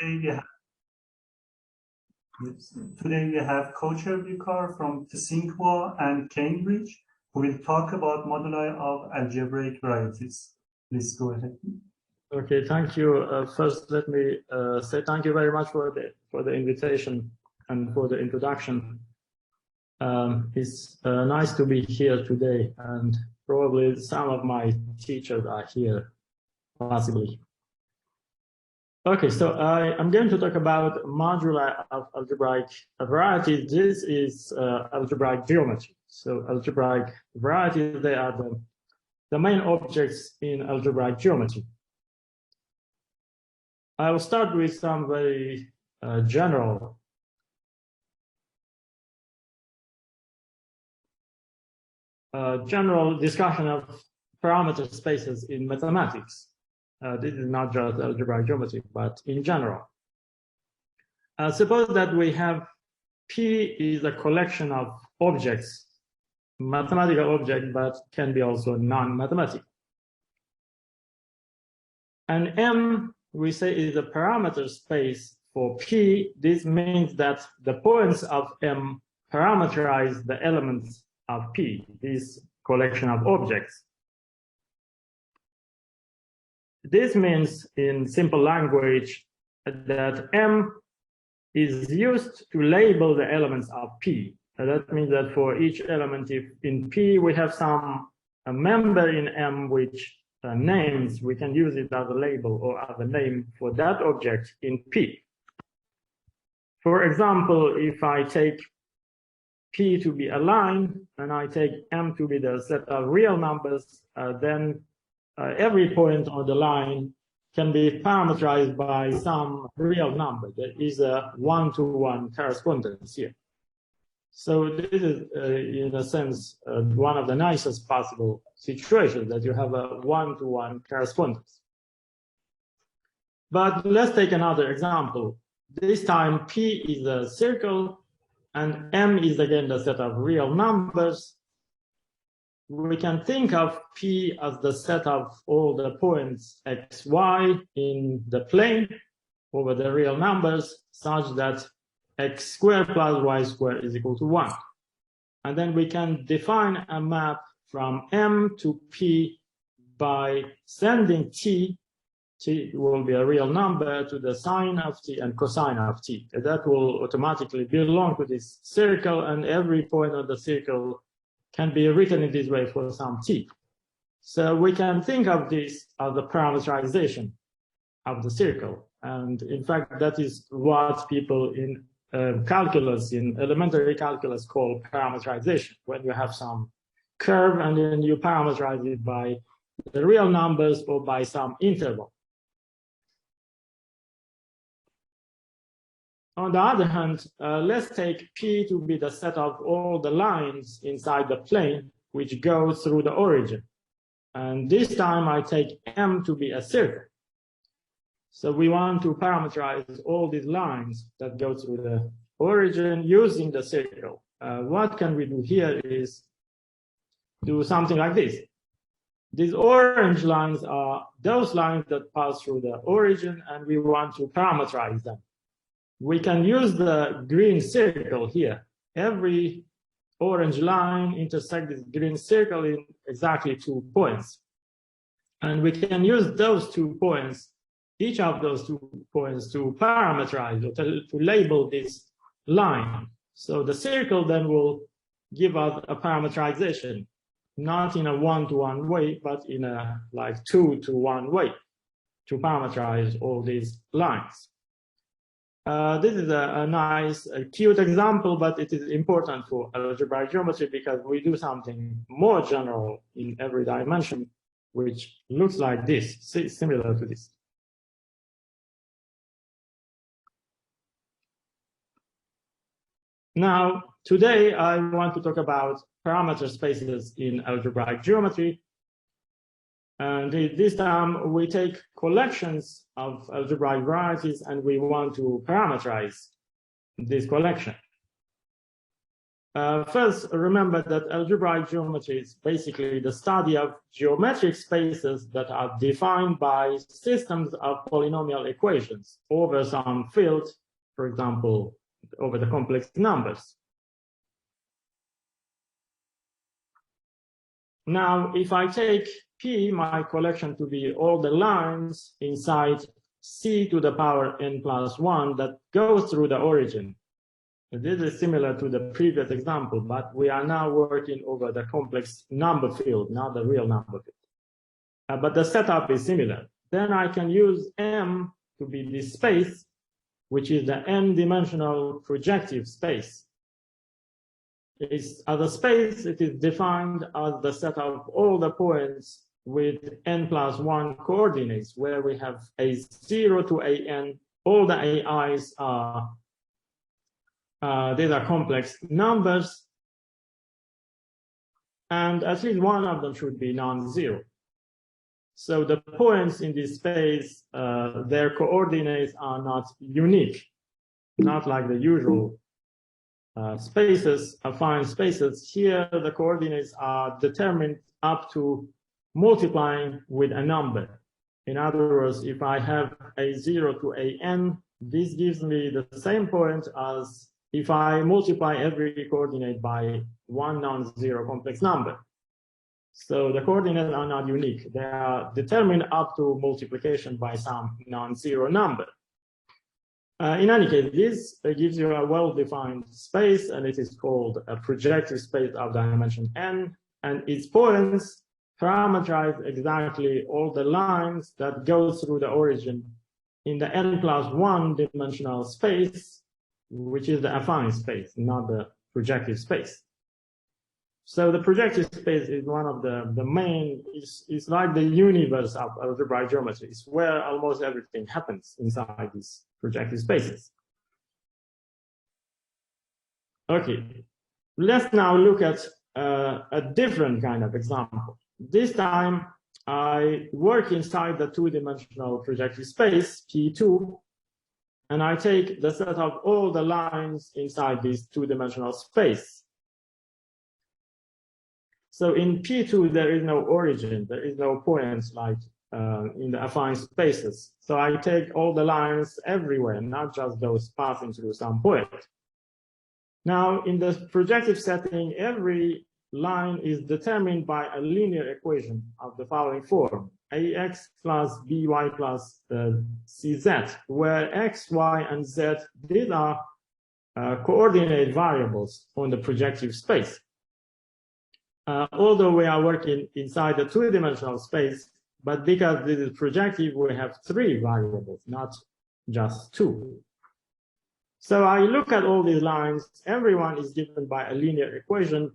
Today we have, today we have co-chair Vikar from Tsinghua and Cambridge, who will talk about moduli of algebraic varieties. Please go ahead. Okay, thank you. First, let me say thank you very much for the invitation and for the introduction. It's nice to be here today, and probably some of my teachers are here, possibly. Okay, so I'm going to talk about moduli of algebraic varieties. This is algebraic geometry. So algebraic varieties, they are the main objects in algebraic geometry. I will start with some very general discussion of parameter spaces in mathematics. This is not just algebraic geometry, but in general. Suppose that we have P is a collection of objects, mathematical object, but can be also non-mathematical. And M, we say, is a parameter space for P. This means that the points of M parameterize the elements of P, this collection of objects. This means, in simple language, that M is used to label the elements of P. That means that for each element, if in P we have a member in M which names, we can use it as a label or as a name for that object in P. For example, if I take P to be a line and I take M to be the set of real numbers, then every point on the line can be parameterized by some real number. There is a one-to-one correspondence here. So this is, in a sense, one of the nicest possible situations, that you have a one-to-one correspondence. But let's take another example. This time P is a circle and M is again the set of real numbers. We can think of P as the set of all the points x, y in the plane over the real numbers, such that x squared plus y squared is equal to 1. And then we can define a map from M to P by sending t will be a real number, to the sine of t and cosine of t. That will automatically belong to this circle, and every point on the circle can be written in this way for some t. So we can think of this as the parameterization of the circle. And in fact, that is what people in calculus, in elementary calculus, call parameterization. When you have some curve and then you parameterize it by the real numbers or by some interval. On the other hand, let's take P to be the set of all the lines inside the plane which go through the origin. And this time I take M to be a circle. So we want to parameterize all these lines that go through the origin using the circle. What can we do here is do something like this. These orange lines are those lines that pass through the origin, and we want to parameterize them. We can use the green circle here. Every orange line intersects this green circle in exactly 2 points. And we can use those 2 points, each of those 2 points, to parameterize or to label this line. So the circle then will give us a parameterization, not in a one-to-one way, but in a like 2-to-1 way, to parameterize all these lines. This is a nice, cute example, but it is important for algebraic geometry because we do something more general in every dimension, which looks like this, similar to this. Now, today I want to talk about parameter spaces in algebraic geometry. And this time we take collections of algebraic varieties and we want to parameterize this collection. First, remember that algebraic geometry is basically the study of geometric spaces that are defined by systems of polynomial equations over some field, for example, over the complex numbers. Now, if I take P, my collection, to be all the lines inside C to the power n plus 1 that go through the origin. This is similar to the previous example, but we are now working over the complex number field, not the real number field. But the setup is similar. Then I can use M to be this space, which is the n-dimensional projective space. As a space, it is defined as the set of all the points with n plus 1 coordinates, where we have a0 to an. All the ai's are these are complex numbers, and at least one of them should be non-zero. So the points in this space, their coordinates are not unique, not like the usual spaces, affine spaces. Here, the coordinates are determined up to multiplying with a number. In other words, if I have a0 to an, this gives me the same point as if I multiply every coordinate by one non-zero complex number. So the coordinates are not unique. They are determined up to multiplication by some non-zero number. In any case, this gives you a well-defined space, and it is called a projective space of dimension n, and its points parameterize exactly all the lines that go through the origin in the n plus 1 dimensional space, which is the affine space, not the projective space. So the projective space is one of the main, it's like the universe of algebraic geometry. It's where almost everything happens inside these projective spaces. Okay, let's now look at a different kind of example. This time I work inside the two-dimensional projective space, P2, and I take the set of all the lines inside this two-dimensional space. So in P2, there is no origin, there is no points like in the affine spaces. So I take all the lines everywhere, not just those passing through some point. Now, in the projective setting, every line is determined by a linear equation of the following form: ax plus by plus cz, where x, y, and z, these are coordinate variables on the projective space. Although we are working inside the two-dimensional space, but because this is projective, we have three variables, not just two. So I look at all these lines, everyone is given by a linear equation,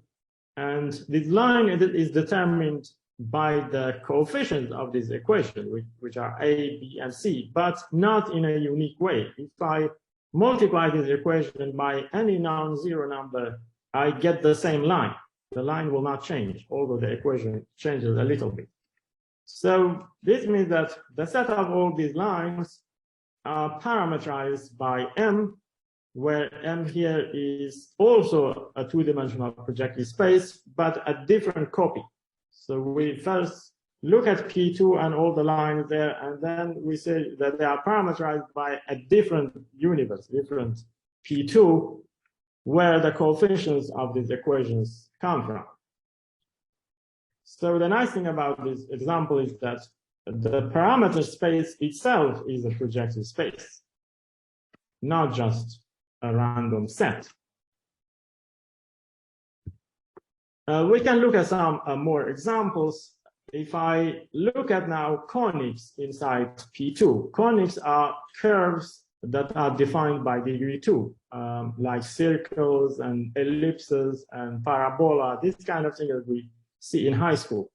and this line is determined by the coefficients of this equation, which are a, b, and c, but not in a unique way. If I multiply this equation by any non-zero number, I get the same line. The line will not change, although the equation changes a little bit. So this means that the set of all these lines are parameterized by M, where M here is also a two-dimensional projective space, but a different copy. So we first look at P2 and all the lines there, and then we say that they are parameterized by a different universe, different P2, where the coefficients of these equations come from. So the nice thing about this example is that the parameter space itself is a projective space, not just a random set. We can look at some more examples. If I look at now conics inside P2, conics are curves that are defined by degree 2, like circles and ellipses and parabola, this kind of thing that we see in high school.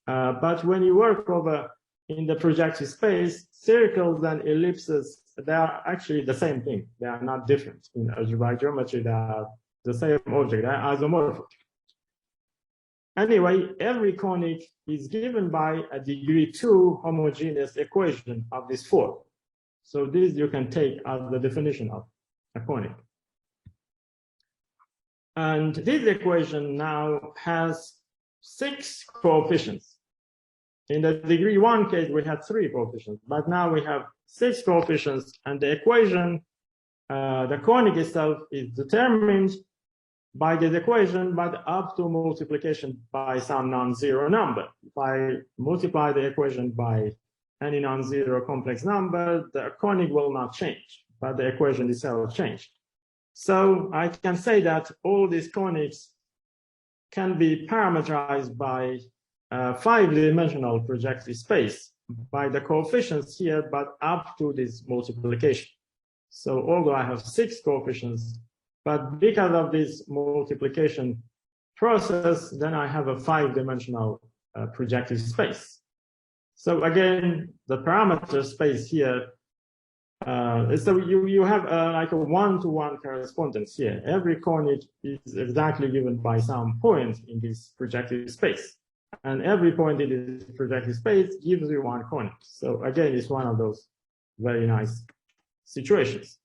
But when you work over in the projective space, circles and ellipses, they are actually the same thing. They are not different. In algebraic geometry, they are the same object, they are isomorphic. Anyway, every conic is given by a degree 2 homogeneous equation of this form. So this you can take as the definition of a conic. And this equation now has 6 coefficients. In the degree 1 case, we had 3 coefficients, but now we have 6 coefficients, and the equation, the conic itself is determined by this equation, but up to multiplication by some non-zero number. If I multiply the equation by any non-zero complex number, the conic will not change, but the equation itself changed. So I can say that all these conics can be parameterized by 5-dimensional projective space by the coefficients here, but up to this multiplication. So although I have 6 coefficients, but because of this multiplication process, then I have a 5-dimensional projective space. So again, the parameter space here, so you have like a one-to-one correspondence here. Every conic is exactly given by some point in this projective space. And every point in this projective space gives you one conic. So again, it's one of those very nice situations.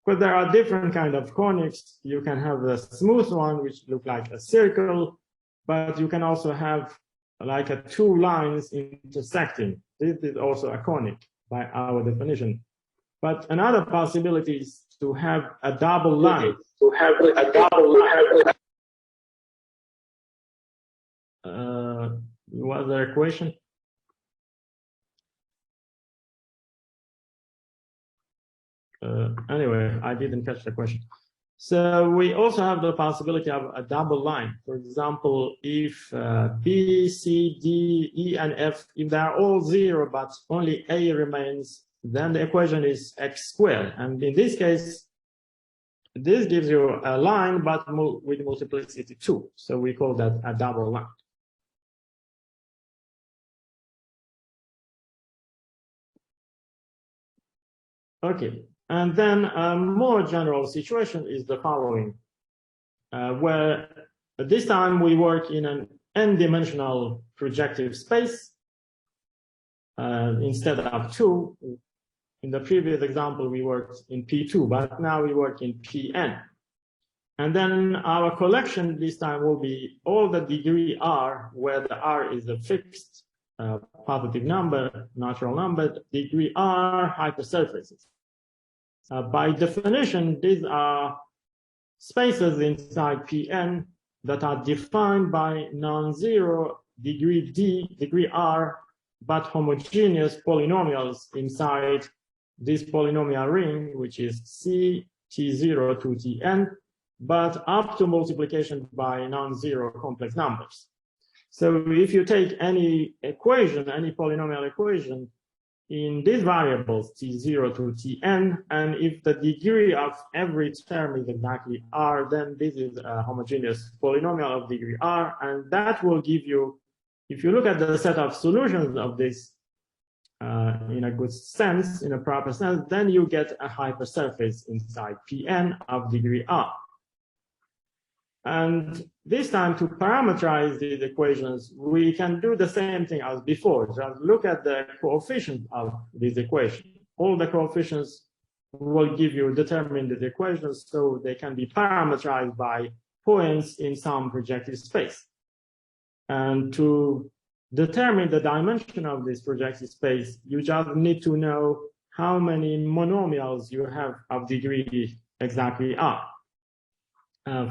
But there are different kind of conics. You can have a smooth one, which look like a circle, but you can also have like a 2 lines intersecting. This is also a conic by our definition. But another possibility is to have a double line. Was there a question? Anyway, I didn't catch the question. So we also have the possibility of a double line. For example, if B, C, D, E, and F, if they are all 0, but only A remains, then the equation is x squared. And in this case, this gives you a line, but with multiplicity 2. So we call that a double line. Okay. And then a more general situation is the following, where this time we work in an n-dimensional projective space instead of 2. In the previous example, we worked in P2, but now we work in Pn. And then our collection this time will be all the degree R, where the R is a fixed positive number, natural number, degree R hypersurfaces. By definition, these are spaces inside Pn that are defined by non-zero degree D, degree R, but homogeneous polynomials inside this polynomial ring, which is C, T0 to Tn, but up to multiplication by non-zero complex numbers. So if you take any equation, any polynomial equation, in these variables, T0 to Tn, and if the degree of every term is exactly R, then this is a homogeneous polynomial of degree R, and that will give you, if you look at the set of solutions of this in a good sense, in a proper sense, then you get a hypersurface inside Pn of degree R. And this time, to parameterize these equations, we can do the same thing as before. Just look at the coefficient of this equation. All the coefficients will give you determine the equations, so they can be parameterized by points in some projective space. And to determine the dimension of this projective space, you just need to know how many monomials you have of degree exactly R.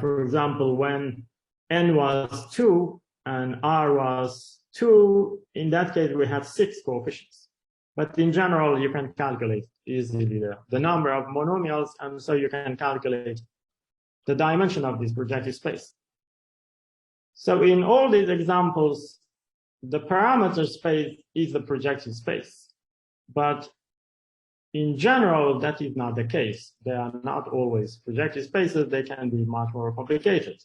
For example, when n was 2 and r was 2, in that case, we have 6 coefficients. But in general, you can calculate easily the number of monomials, and so you can calculate the dimension of this projective space. So in all these examples, the parameter space is the projective space. But in general, that is not the case. They are not always projective spaces. They can be much more complicated.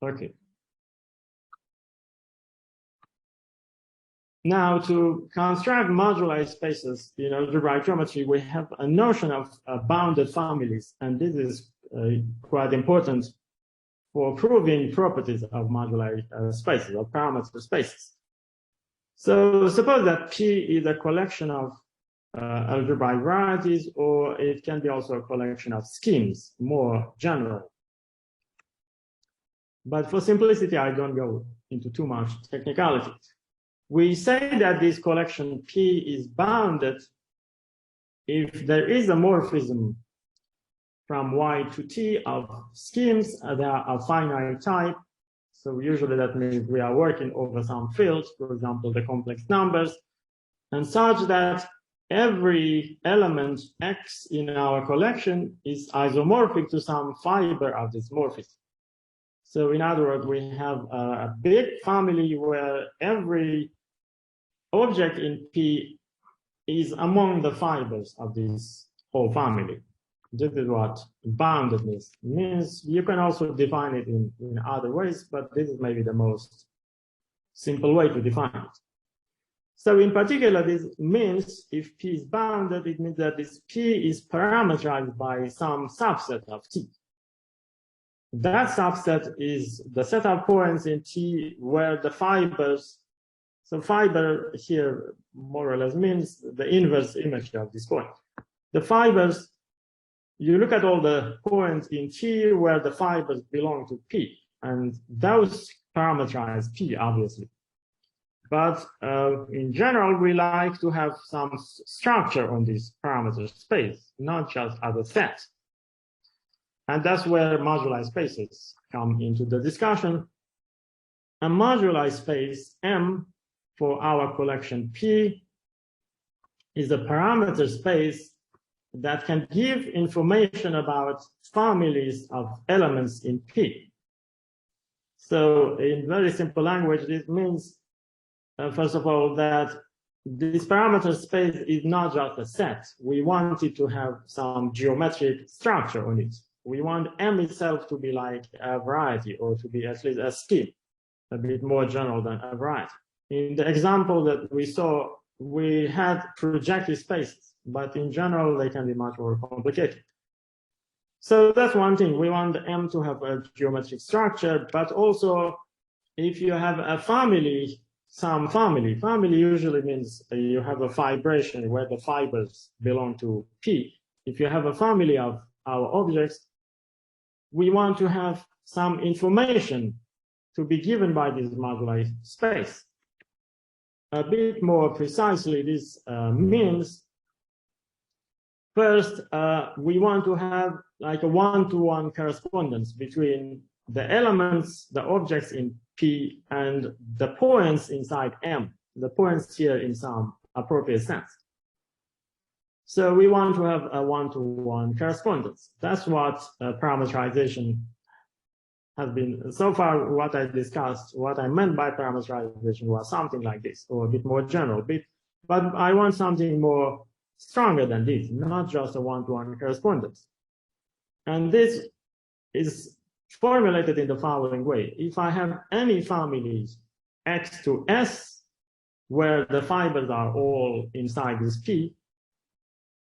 Okay. Now, to construct moduli spaces in algebraic geometry, we have a notion of bounded families, and this is quite important for proving properties of moduli spaces, or parameter spaces. So suppose that P is a collection of algebraic varieties, or it can be also a collection of schemes, more general. But for simplicity, I don't go into too much technicality. We say that this collection P is bounded if there is a morphism from Y to T of schemes that are of finite type. So usually that means we are working over some fields, for example, the complex numbers, and such that every element X in our collection is isomorphic to some fiber of this morphism. So in other words, we have a big family where every object in P is among the fibers of this whole family. This is what boundedness means. You can also define it in other ways, but this is maybe the most simple way to define it. So in particular, this means if P is bounded, it means that this P is parameterized by some subset of T. That subset is the set of points in T where the fibers, so fiber here more or less means the inverse image of this point. The fibers, you look at all the points in T where the fibers belong to P, and those parameterize P, obviously. But in general, we like to have some structure on this parameter space, not just as a set. And that's where moduli spaces come into the discussion. A moduli space M for our collection P is a parameter space that can give information about families of elements in P. So in very simple language, this means, first of all, that this parameter space is not just a set. We want it to have some geometric structure on it. We want M itself to be like a variety, or to be at least a scheme, a bit more general than a variety. In the example that we saw, we had projective spaces, but in general, they can be much more complicated. So that's one thing. We want M to have a geometric structure, but also if you have a family, family usually means you have a fibration where the fibers belong to P. If you have a family of our objects, we want to have some information to be given by this moduli space. A bit more precisely, this means, first, we want to have like a one-to-one correspondence between the elements, the objects in P, and the points inside M, the points here in some appropriate sense. So we want to have a one-to-one correspondence. That's what parameterization has been. So far, what I discussed, what I meant by parameterization was something like this, or a bit more general. But I want something more stronger than this, not just a one-to-one correspondence. And this is formulated in the following way. If I have any families X to S, where the fibers are all inside this P,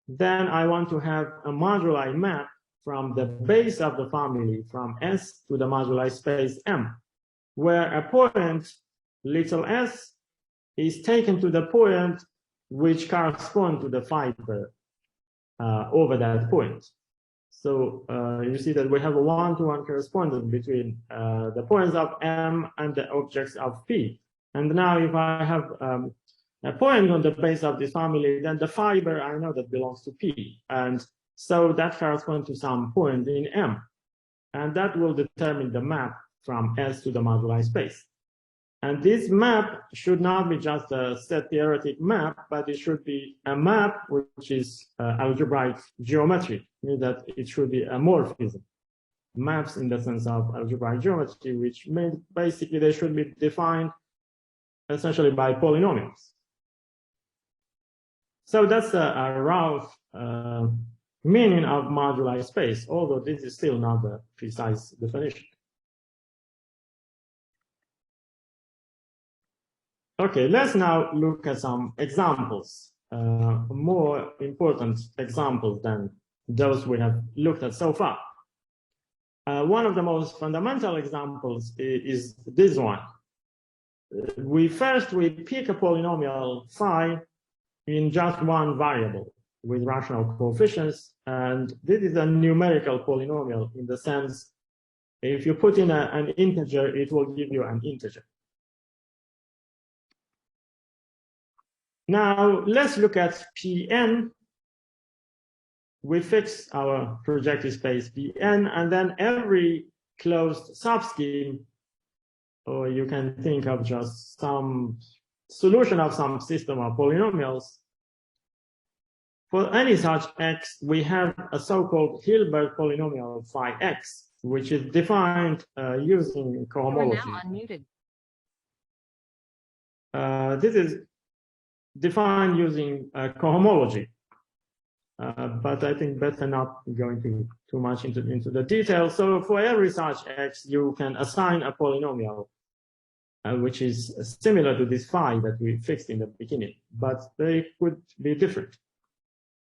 then I want to have a moduli map from the base of the family, from S to the moduli space M, where a point, little s, is taken to the point which corresponds to the fiber over that point. So you see that we have a one-to-one correspondence between the points of M and the objects of P. And now if I have a point on the base of this family, then the fiber, I know that belongs to P. And so that corresponds to some point in M. And that will determine the map from S to the moduli space. And this map should not be just a set theoretic map, but it should be a map which is algebraic geometry, meaning that it should be a morphism. Maps in the sense of algebraic geometry, which means basically they should be defined essentially by polynomials. So that's a rough meaning of moduli space, although this is still not a precise definition. Okay, let's now look at some examples, more important examples than those we have looked at so far. One of the most fundamental examples is this one. We pick a polynomial phi in just one variable with rational coefficients. And this is a numerical polynomial in the sense, if you put in an integer, it will give you an integer. Now, let's look at Pn. We fix our projective space Pn, and then every closed subscheme, or you can think of just some solution of some system of polynomials. For any such x, we have a so-called Hilbert polynomial phi x, which is defined using cohomology. You are now unmuted. This is defined using cohomology, but I think better not going too much into the details. So for every such x, you can assign a polynomial, which is similar to this phi that we fixed in the beginning, but they could be different.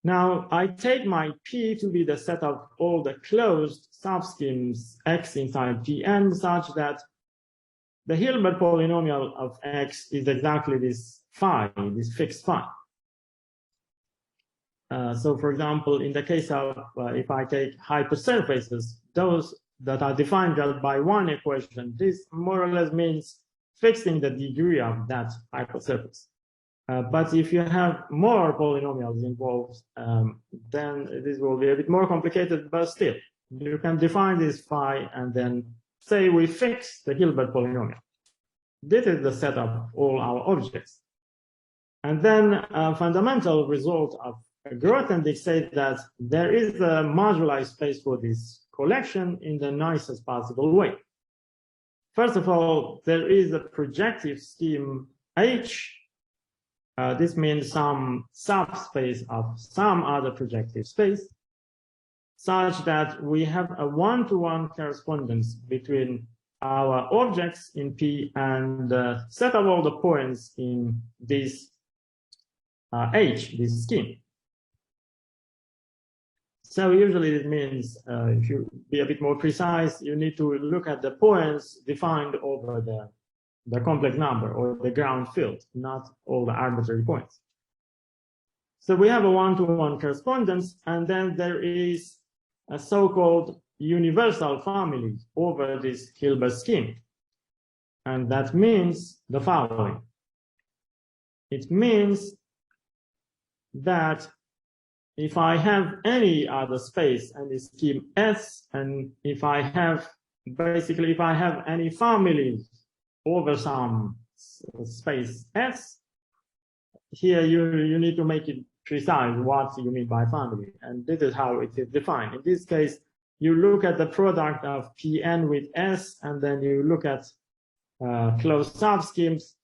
Now, I take my P to be the set of all the closed subschemes X inside Pn such that the Hilbert polynomial of X is exactly this phi, this fixed phi. So for example, in the case of, if I take hypersurfaces, those that are defined just by one equation, this more or less means fixing the degree of that hypersurface. But if you have more polynomials involved, then this will be a bit more complicated, but still, you can define this phi and then say we fix the Hilbert polynomial. This is the set of all our objects. And then a fundamental result of Grothendieck says that there is a moduli space for this collection in the nicest possible way. First of all, there is a projective scheme H. This means some subspace of some other projective space, such that we have a one-to-one correspondence between our objects in P and the set of all the points in this H, this scheme. So usually it means, if you be a bit more precise, you need to look at the points defined over the complex number or the ground field, not all the arbitrary points. So we have a one-to-one correspondence, and then there is a so-called universal family over this Hilbert scheme. And that means the following. It means that if I have any other space and this scheme S, and if I have, basically, if I have any family over some space S, here you need to make it precise what you mean by family. And this is how it is defined. In this case, you look at the product of Pn with S, and then you look at closed subschemes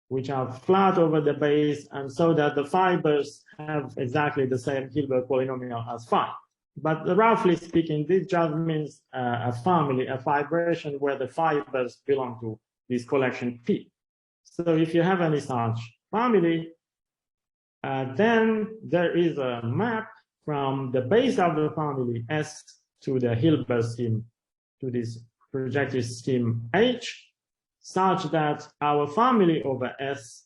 which are flat over the base, and so that the fibers have exactly the same Hilbert polynomial as phi. But roughly speaking, this just means a family, a fibration where the fibers belong to this collection P. So if you have any such family, then there is a map from the base of the family S to the Hilbert scheme, to this projective scheme H, such that our family over S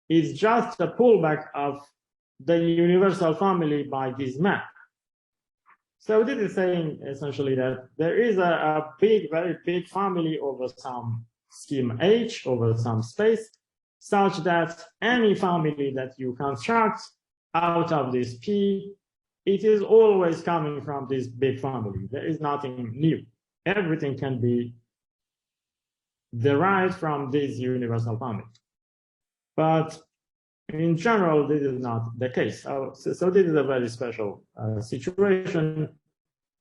is just a pullback of the universal family by this map. So this is saying essentially that there is a big, very big family over some scheme H, over some space, such that any family that you construct out of this P, it is always coming from this big family. There is nothing new. Everything can be derived from this universal family. But in general, this is not the case. So this is a very special situation,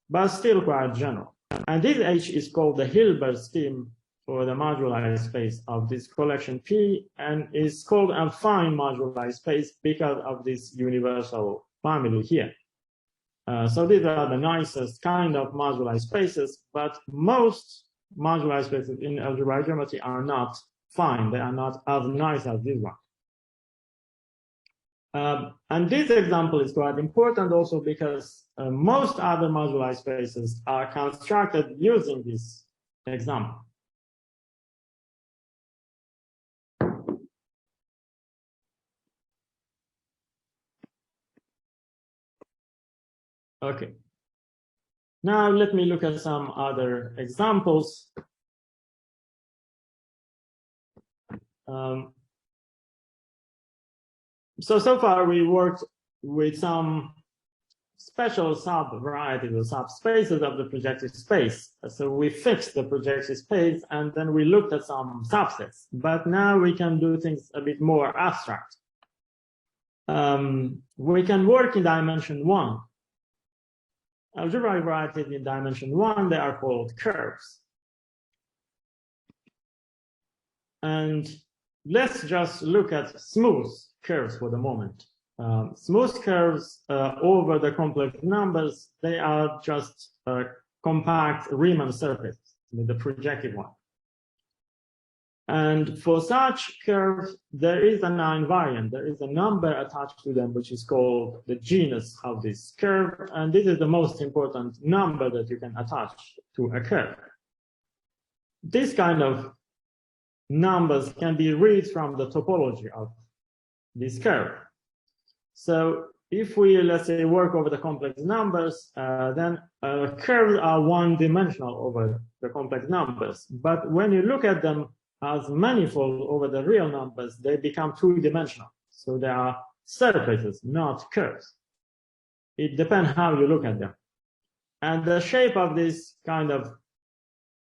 but still quite general. And this H is called the Hilbert scheme for the moduli space of this collection P, and is called a fine moduli space because of this universal family here. So these are the nicest kind of moduli spaces, but most moduli spaces in algebraic geometry are not fine. They are not as nice as this one. And this example is quite important also because most other moduli spaces are constructed using this example. Okay. Now let me look at some other examples. So far we worked with some special sub-varieties or subspaces of the projective space. So we fixed the projective space and then we looked at some subsets. But now we can do things a bit more abstract. We can work in dimension 1. Algebraic varieties in dimension 1, they are called curves. And let's just look at smooth curves for the moment. Smooth curves over the complex numbers, they are just compact Riemann surfaces with the projective one. And for such curves, there is an invariant. There is a number attached to them, which is called the genus of this curve. And this is the most important number that you can attach to a curve. This kind of numbers can be read from the topology of this curve. So if we, let's say, work over the complex numbers, then curves are one-dimensional over the complex numbers. But when you look at them as manifold over the real numbers, they become two-dimensional. So they are surfaces, not curves. It depends how you look at them. And the shape of this kind of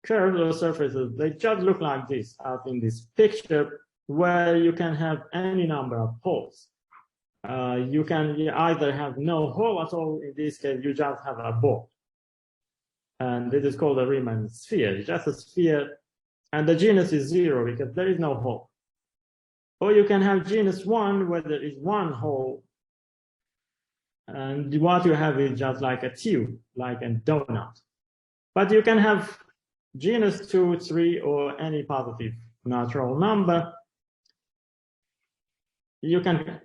curves or surfaces, they just look like this, as in this picture, where you can have any number of holes. You can either have no hole at all. In this case, you just have a ball. And this is called a Riemann sphere. It's just a sphere, and the genus is 0 because there is no hole. Or you can have genus 1 where there is one hole, and what you have is just like a tube, like a donut. But you can have genus 2, 3, or any positive natural number. You can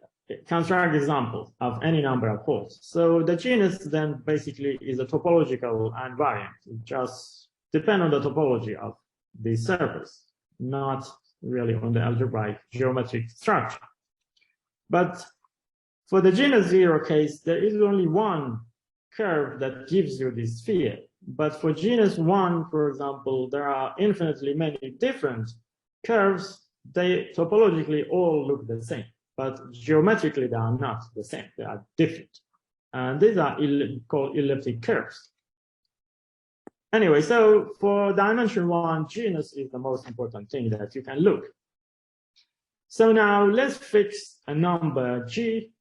construct examples of any number of holes. So the genus then basically is a topological invariant. It just depends on the topology of the surface, not really on the algebraic geometric structure. But for the genus 0 case, there is only one curve that gives you this sphere. But for genus 1, for example, there are infinitely many different curves. They topologically all look the same, but geometrically they are not the same. They are different. And these are called elliptic curves. Anyway, so for dimension 1, genus is the most important thing that you can look. So now let's fix a number g,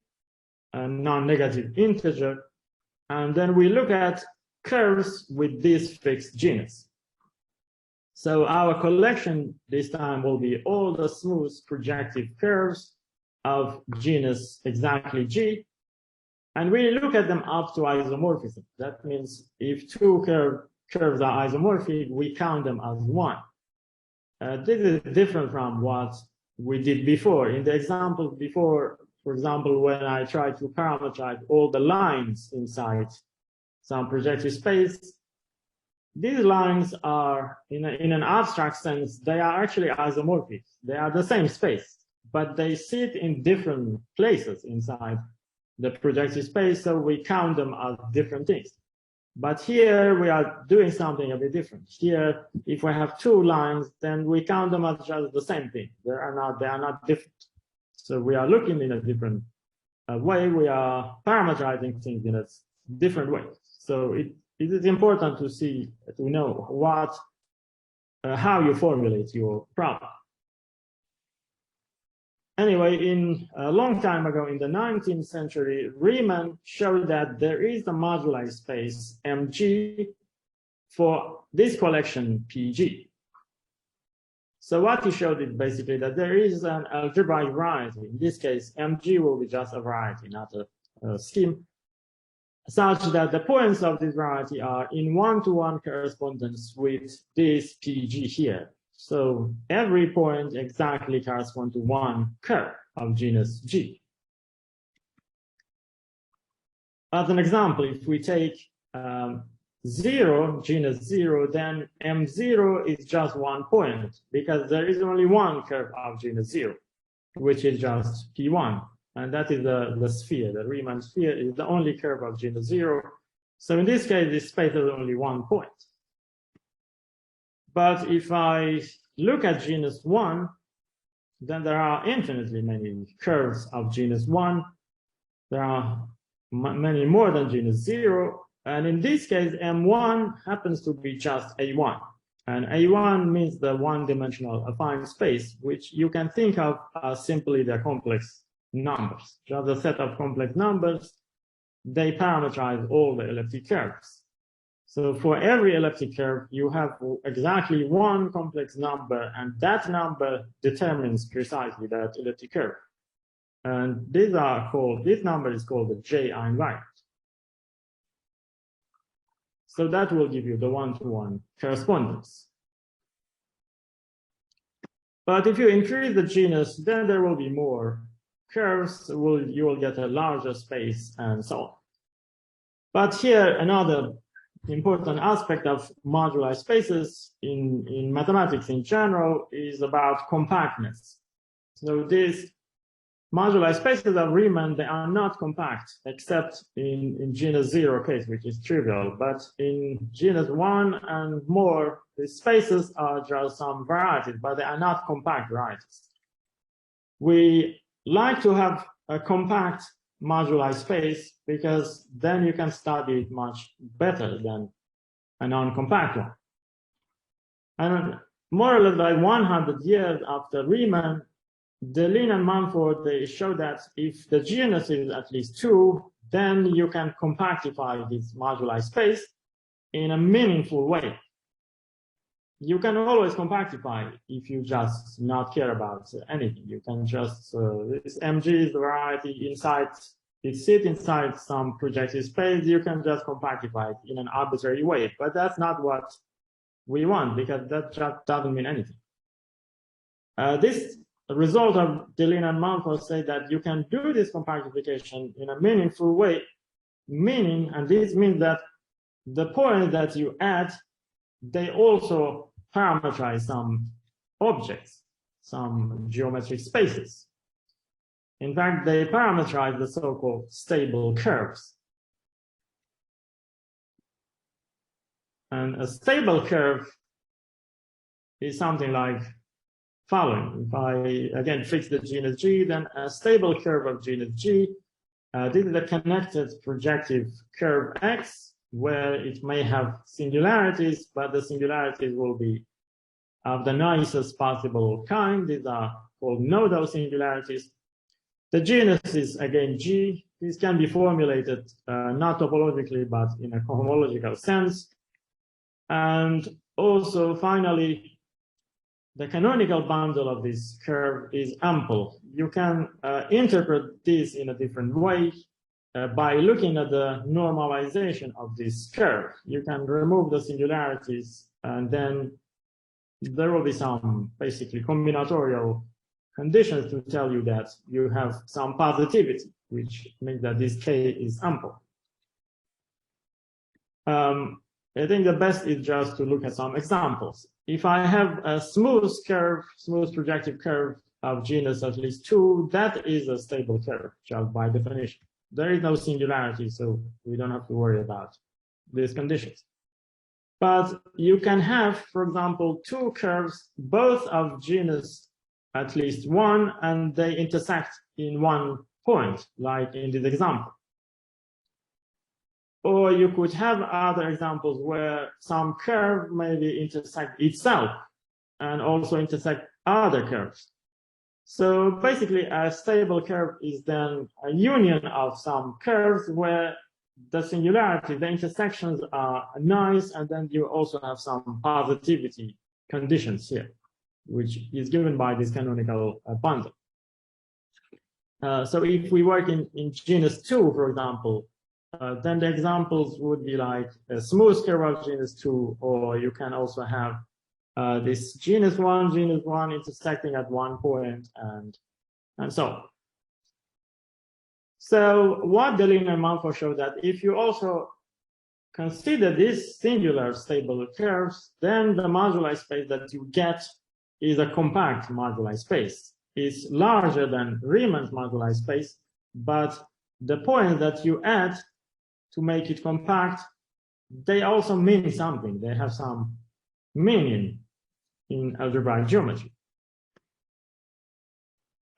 a non-negative integer, and then we look at curves with this fixed genus. So our collection this time will be all the smooth projective curves of genus exactly G, and we look at them up to isomorphism. That means if two curves are isomorphic, we count them as one. This is different from what we did before. In the example before, for example, when I tried to parameterize all the lines inside some projective space, these lines are, in an abstract sense, they are actually isomorphic. They are the same space, but they sit in different places inside the projective space, so we count them as different things. But here we are doing something a bit different. Here, if we have two lines, then we count them as just the same thing. They are not different. So we are looking in a different way. We are parameterizing things in a different way. So it is important to know how you formulate your problem. Anyway, a long time ago, in the 19th century, Riemann showed that there is a moduli space Mg for this collection Pg. So what he showed is basically that there is an algebraic variety. In this case, Mg will be just a variety, not a scheme, such that the points of this variety are in one-to-one correspondence with this Pg here. So every point exactly corresponds to one curve of genus G. As an example, if we take 0, genus 0, then M0 is just 1 point, because there is only one curve of genus 0, which is just P1. And that is the sphere. The Riemann sphere is the only curve of genus 0. So in this case, this space has only one point. But if I look at genus 1, then there are infinitely many curves of genus 1. There are many more than genus 0. And in this case, M1 happens to be just A1. And A1 means the one-dimensional affine space, which you can think of as simply the complex numbers. Just a set of complex numbers, they parameterize all the elliptic curves. So for every elliptic curve, you have exactly one complex number, and that number determines precisely that elliptic curve. And these are called, this number is called the J invariant. So that will give you the one-to-one correspondence. But if you increase the genus, then there will be more curves, you will get a larger space and so on. But here, another important aspect of moduli spaces in mathematics in general is about compactness. So these moduli spaces of Riemann, they are not compact, except in genus 0 case, which is trivial. But in genus 1 and more, the spaces are just some varieties, but they are not compact varieties. We like to have a compact moduli space because then you can study it much better than a non-compact one. And more or less like 100 years after Riemann, Deligne and Mumford, they show that if the genus is at least 2, then you can compactify this moduli space in a meaningful way. You can always compactify if you just not care about anything. You can just, this MG is the variety inside, it sits inside some projective space, you can just compactify it in an arbitrary way. But that's not what we want, because that just doesn't mean anything. This result of Deligne and Mumford say that you can do this compactification in a meaningful way, meaning, and this means that the points that you add, they also parameterize some objects, some geometric spaces. In fact, they parameterize the so-called stable curves. And a stable curve is something like following. If I, again, fix the genus G, then a stable curve of genus G, this is a connected projective curve X, where it may have singularities, but the singularities will be of the nicest possible kind. These are called nodal singularities. The genus is, again, G. This can be formulated not topologically, but in a cohomological sense. And also, finally, the canonical bundle of this curve is ample. You can interpret this in a different way by looking at the normalization of this curve. You can remove the singularities, and then there will be some basically combinatorial conditions to tell you that you have some positivity, which means that this K is ample. I think the best is just to look at some examples. If I have a smooth curve, smooth projective curve of genus at least 2, that is a stable curve, just by definition. There is no singularity, so we don't have to worry about these conditions. But you can have, for example, 2 curves, both of genus at least 1, and they intersect in one point, like in this example. Or you could have other examples where some curve maybe intersect itself and also intersect other curves. So basically, a stable curve is then a union of some curves where the singularity, the intersections are nice, and then you also have some positivity conditions here, which is given by this canonical bundle. So if we work in genus 2, for example, then the examples would be like a smooth curve of genus 2, or you can also have this genus 1 intersecting at one point, and so on. So what Deligne and Mumford showed that if you also consider these singular stable curves, then the moduli space that you get is a compact moduli space. It's larger than Riemann's moduli space, but the point that you add to make it compact they also mean something. They have some meaning in algebraic geometry.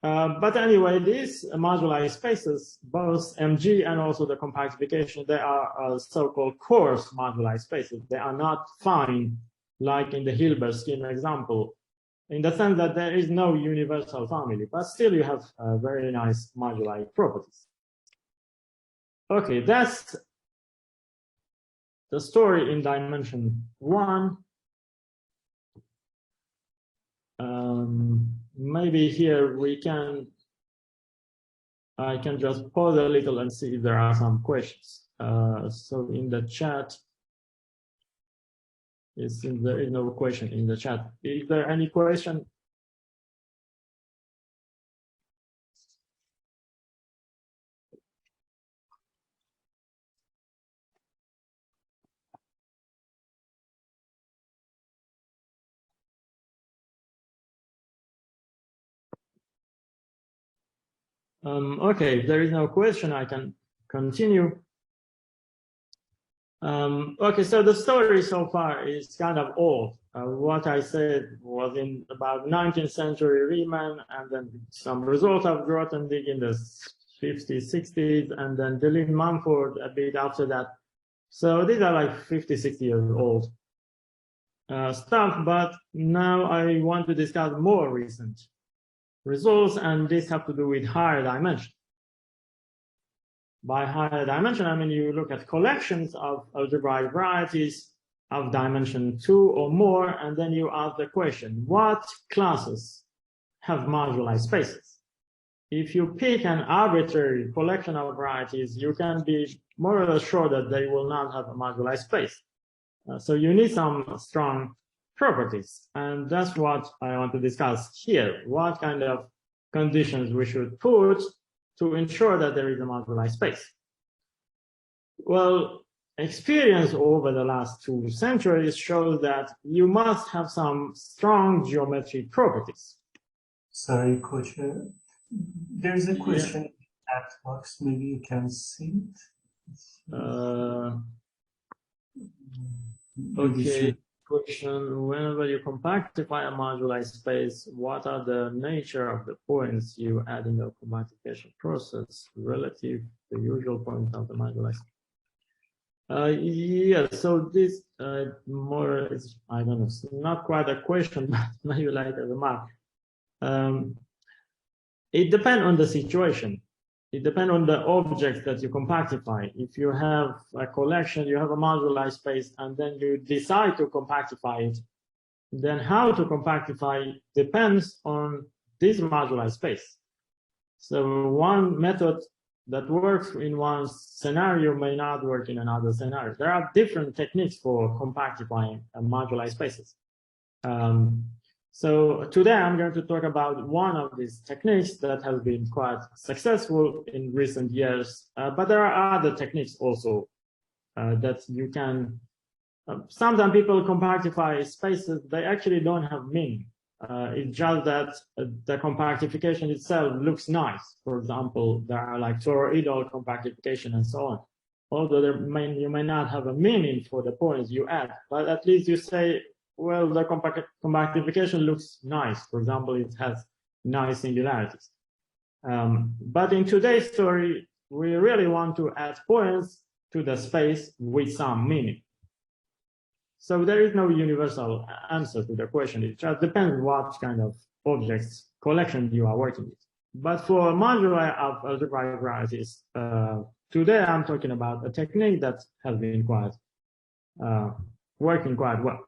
But anyway, these moduli spaces, both MG and also the compactification, they are so-called coarse moduli spaces. They are not fine, like in the Hilbert scheme example, in the sense that there is no universal family, but still you have very nice moduli properties. Okay, that's the story in dimension 1. Maybe here I can just pause a little and see if there are some questions. So in the chat, it seems there is no question in the chat. Is there any question? Okay, if there is no question, I can continue. Okay, so the story so far is kind of old. What I said was in about 19th century Riemann, and then some results of Grothendieck in the 50s, 60s, and then Deligne-Mumford a bit after that. So these are like 50, 60 years old stuff, but now I want to discuss more recent results, and this have to do with higher dimension. By higher dimension, I mean you look at collections of algebraic varieties of dimension 2 or more, and then you ask the question, what classes have moduli spaces? If you pick an arbitrary collection of varieties, you can be more or less sure that they will not have a moduli space. So you need some strong properties, and that's what I want to discuss here. What kind of conditions we should put to ensure that there is a moduli space? Well, experience over the last 2 centuries shows that you must have some strong geometric properties. Sorry, Coach. There is a question in the chat box. Maybe you can see it. Okay. Question: whenever you compactify a moduli space, what are the nature of the points you add in the compactification process relative to the usual point of the moduli space? Yeah, so this more is, I don't know, not quite a question, but maybe like a remark. It depends on the situation. It depends on the objects that you compactify. If you have a collection, you have a moduli space, and then you decide to compactify it, then how to compactify depends on this moduli space. So one method that works in one scenario may not work in another scenario. There are different techniques for compactifying moduli spaces. So today I'm going to talk about one of these techniques that has been quite successful in recent years, but there are other techniques also that you can, sometimes people compactify spaces, they actually don't have meaning. It's just that the compactification itself looks nice. For example, there are like toroidal compactification and so on. Although you may not have a meaning for the points you add, but at least you say, well, the compactification looks nice. For example, it has nice singularities. But in today's story, we really want to add points to the space with some meaning. So there is no universal answer to the question. It just depends what kind of objects collection you are working with. But for moduli of algebraic varieties, today I'm talking about a technique that has been quite working quite well.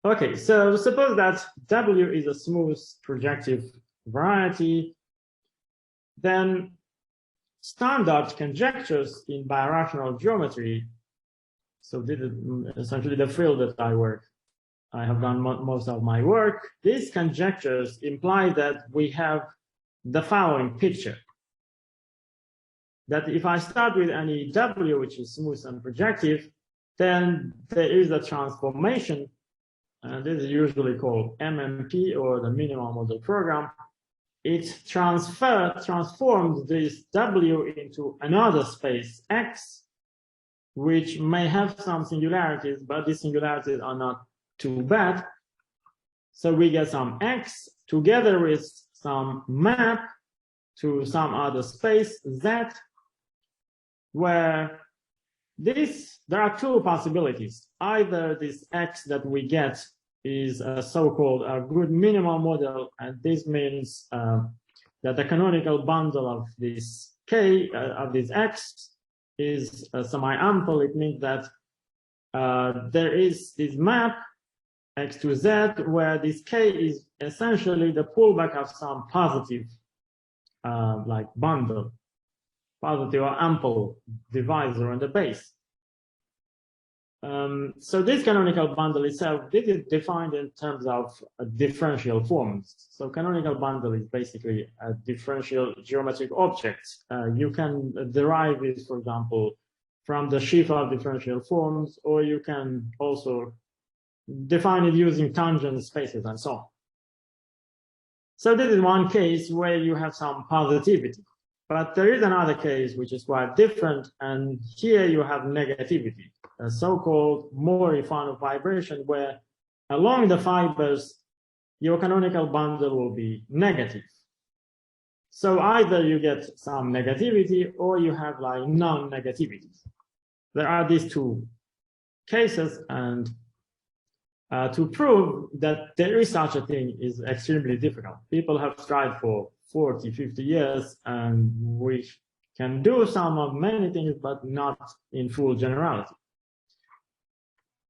Okay, so suppose that W is a smooth projective variety, then standard conjectures in birational geometry. So this is essentially the field that I have done most of my work. These conjectures imply that we have the following picture. That if I start with any W, which is smooth and projective, then there is a transformation. And this is usually called MMP, or the minimal model program. It transforms this W into another space X, which may have some singularities, but these singularities are not too bad. So we get some X together with some map to some other space Z, where there are two possibilities. Either this X that we get is a so-called a good minimal model, and this means that the canonical bundle of this K, of this X, is semi-ample. It means that there is this map X to Z where this K is essentially the pullback of some positive like bundle, positive or ample divisor on the base. So this canonical bundle itself, this is defined in terms of differential forms. So canonical bundle is basically a differential geometric object. You can derive it, for example, from the sheaf of differential forms, or you can also define it using tangent spaces and so on. So this is one case where you have some positivity, but there is another case which is quite different, and here you have negativity, a so-called Mori-Fano vibration, where along the fibers, your canonical bundle will be negative. So either you get some negativity or you have like non-negativity. There are these two cases, and to prove that there is such a thing is extremely difficult. People have tried for 40, 50 years, and we can do some of many things, but not in full generality.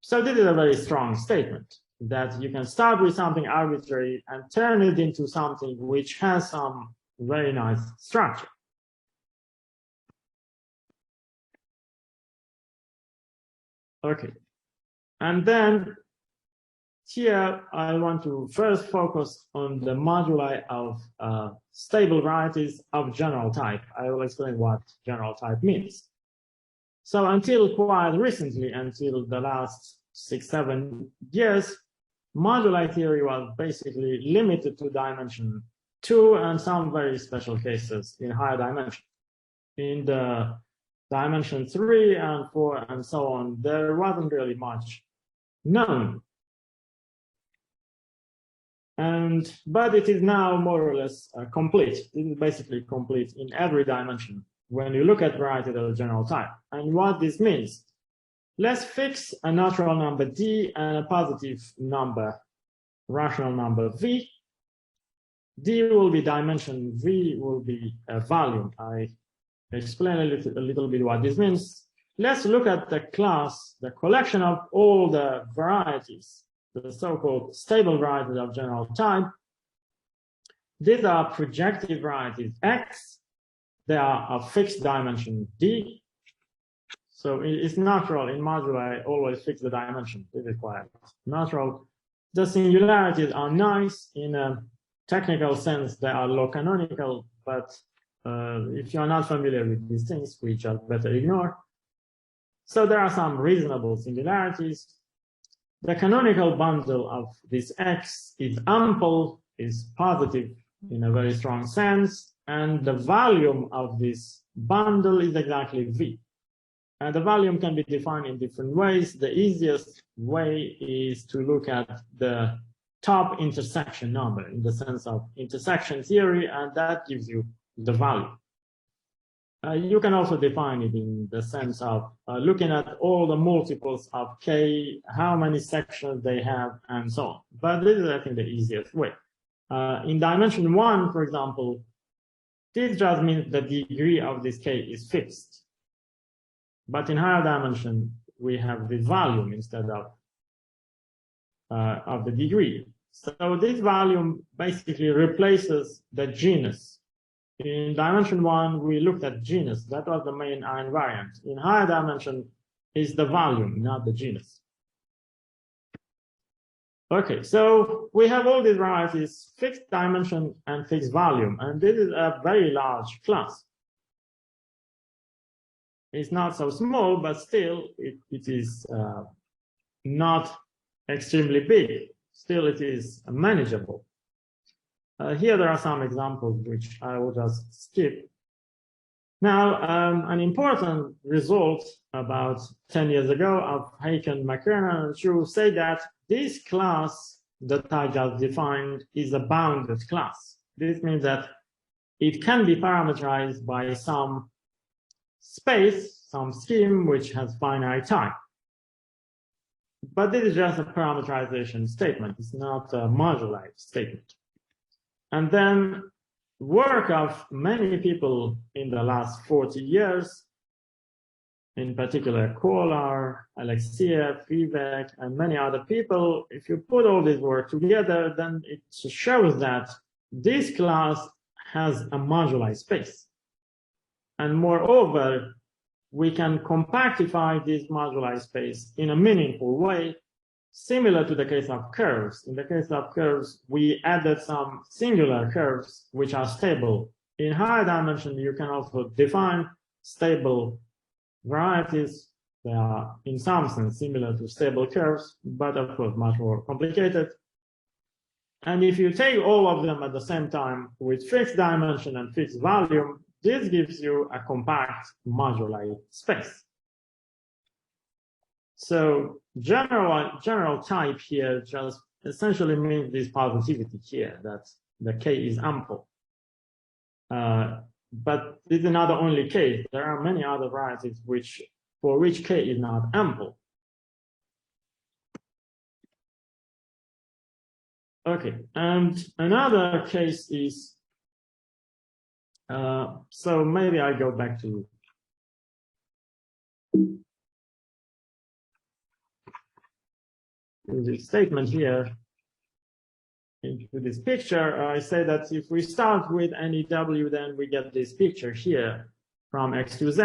So this is a very strong statement, that you can start with something arbitrary and turn it into something which has some very nice structure. Okay, and then here I want to first focus on the moduli of stable varieties of general type. I will explain what general type means. So until quite recently, until the last 6-7 years, moduli theory was basically limited to dimension 2 and some very special cases in higher dimension. In the dimension 3 and 4 and so on, there wasn't really much known. But it is now more or less complete. It is basically complete in every dimension when you look at varieties of general type. And what this means, let's fix a natural number D and a positive number, rational number V. D will be dimension, V will be a volume. I explain a little bit what this means. Let's look at the class, the collection of all the varieties, the so-called stable varieties of general type. These are projective varieties X. They are of fixed dimension D. So it's natural in moduli, always fix the dimension. This is quite natural. The singularities are nice in a technical sense. They are low canonical, but if you're not familiar with these things, we just better ignore. So there are some reasonable singularities. The canonical bundle of this X is ample, is positive in a very strong sense, and the volume of this bundle is exactly V. And the volume can be defined in different ways. The easiest way is to look at the top intersection number in the sense of intersection theory, and that gives you the value. You can also define it in the sense of looking at all the multiples of K, how many sections they have, and so on. But this is, I think, the easiest way. In dimension 1, for example, this just means the degree of this K is fixed. But in higher dimension, we have the volume instead of the degree. So this volume basically replaces the genus. In dimension 1, we looked at genus. That was the main invariant. In higher dimension is the volume, not the genus. Okay, so we have all these varieties, fixed dimension and fixed volume, and this is a very large class. It's not so small, but still it is not extremely big. Still, it is manageable. Here there are some examples which I will just skip. Now, an important result about 10 years ago of Haken, McKernan, and Chu say that this class that I just defined is a bounded class. This means that it can be parameterized by some space, some scheme which has finite time. But this is just a parameterization statement. It's not a moduli statement. And then work of many people in the last 40 years, in particular Kolar, Alexiev, Vivek, and many other people, if you put all this work together, then it shows that this class has a moduli space. And moreover, we can compactify this moduli space in a meaningful way, similar to the case of curves. In the case of curves, we added some singular curves which are stable. In higher dimension, you can also define stable varieties. They are in some sense similar to stable curves, but of course much more complicated. And if you take all of them at the same time with fixed dimension and fixed volume, this gives you a compact moduli space. So general type here just essentially means this positivity here, that the K is ample. But this is not the only case. There are many other varieties for which K is not ample. Okay, and another case is, so maybe I go back to the statement here into this picture. I say that if we start with any W, then we get this picture here from X to Z.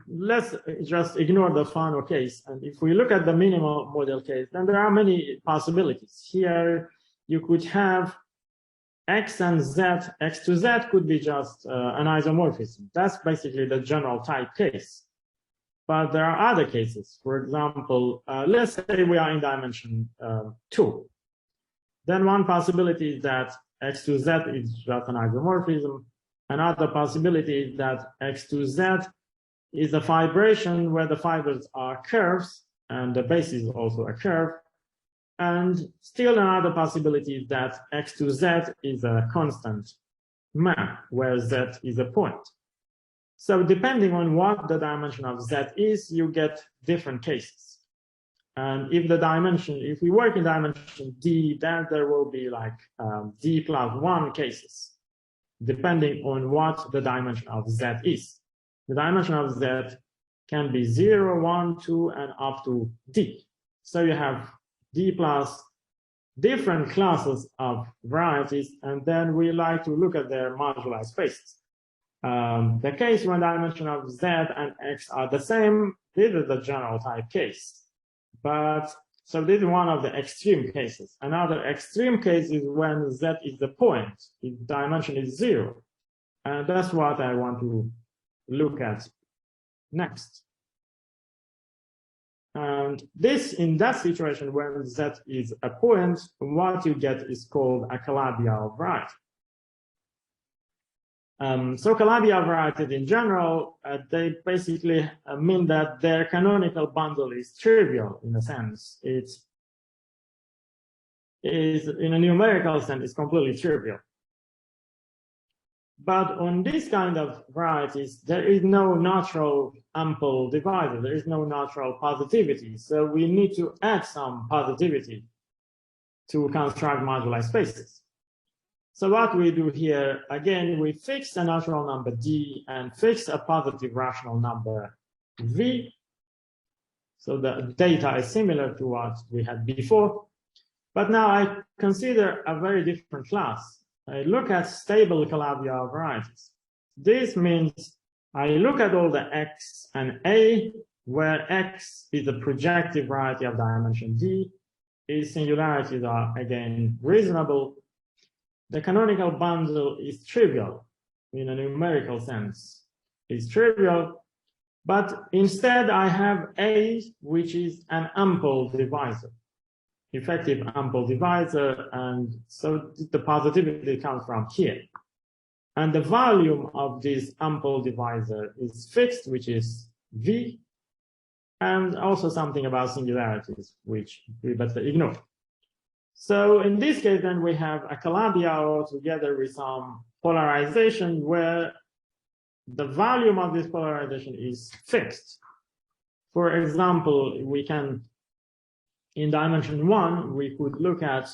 Let's just ignore the final case. And if we look at the minimal model case, then there are many possibilities. Here, you could have X and Z. X to Z could be just an isomorphism. That's basically the general type case. But there are other cases. For example, let's say we are in dimension 2. Then one possibility is that X to Z is just an isomorphism. Another possibility is that X to Z is a fibration where the fibers are curves and the base is also a curve. And still another possibility is that X to Z is a constant map where Z is a point. So depending on what the dimension of Z is, you get different cases. And if we work in dimension D, then there will be like D plus 1 cases, depending on what the dimension of Z is. The dimension of Z can be 0, 1, 2, and up to D. So you have D plus different classes of varieties, and then we like to look at their moduli spaces. The case when dimension of Z and X are the same, this is the general type case. But so this is one of the extreme cases. Another extreme case is when Z is the point, if dimension is 0. And that's what I want to look at next. And this, in that situation, when Z is a point, what you get is called a Calabi-Yau variety. So Calabi-Yau varieties in general, they basically mean that their canonical bundle is trivial in a sense. It is, in a numerical sense, it's completely trivial. But on this kind of varieties, there is no natural ample divisor. There is no natural positivity. So we need to add some positivity to construct moduli spaces. So what we do here, again, we fix a natural number D and fix a positive rational number V. So the data is similar to what we had before. But now I consider a very different class. I look at stable Calabi-Yau varieties. This means I look at all the X and A, where X is the projective variety of dimension D. Its singularities are, again, reasonable. The canonical bundle is trivial in a numerical sense. It's trivial, but instead I have A, which is an ample divisor, effective ample divisor, and so the positivity comes from here. And the volume of this ample divisor is fixed, which is V, and also something about singularities, which we better ignore. So in this case, then we have a Calabi-Yau together with some polarization where the volume of this polarization is fixed. For example, we can, in dimension 1, we could look at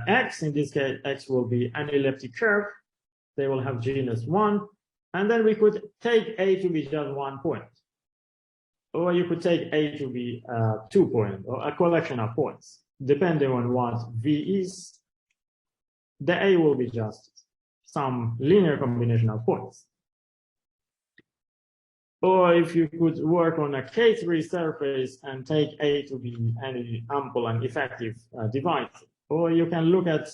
X. In this case, X will be an elliptic curve. They will have genus 1. And then we could take A to be just 1 point. Or you could take A to be 2 points, or a collection of points. Depending on what V is, the A will be just some linear combination of points. Or if you could work on a K3 surface and take A to be any ample and effective divisor. Or you can look at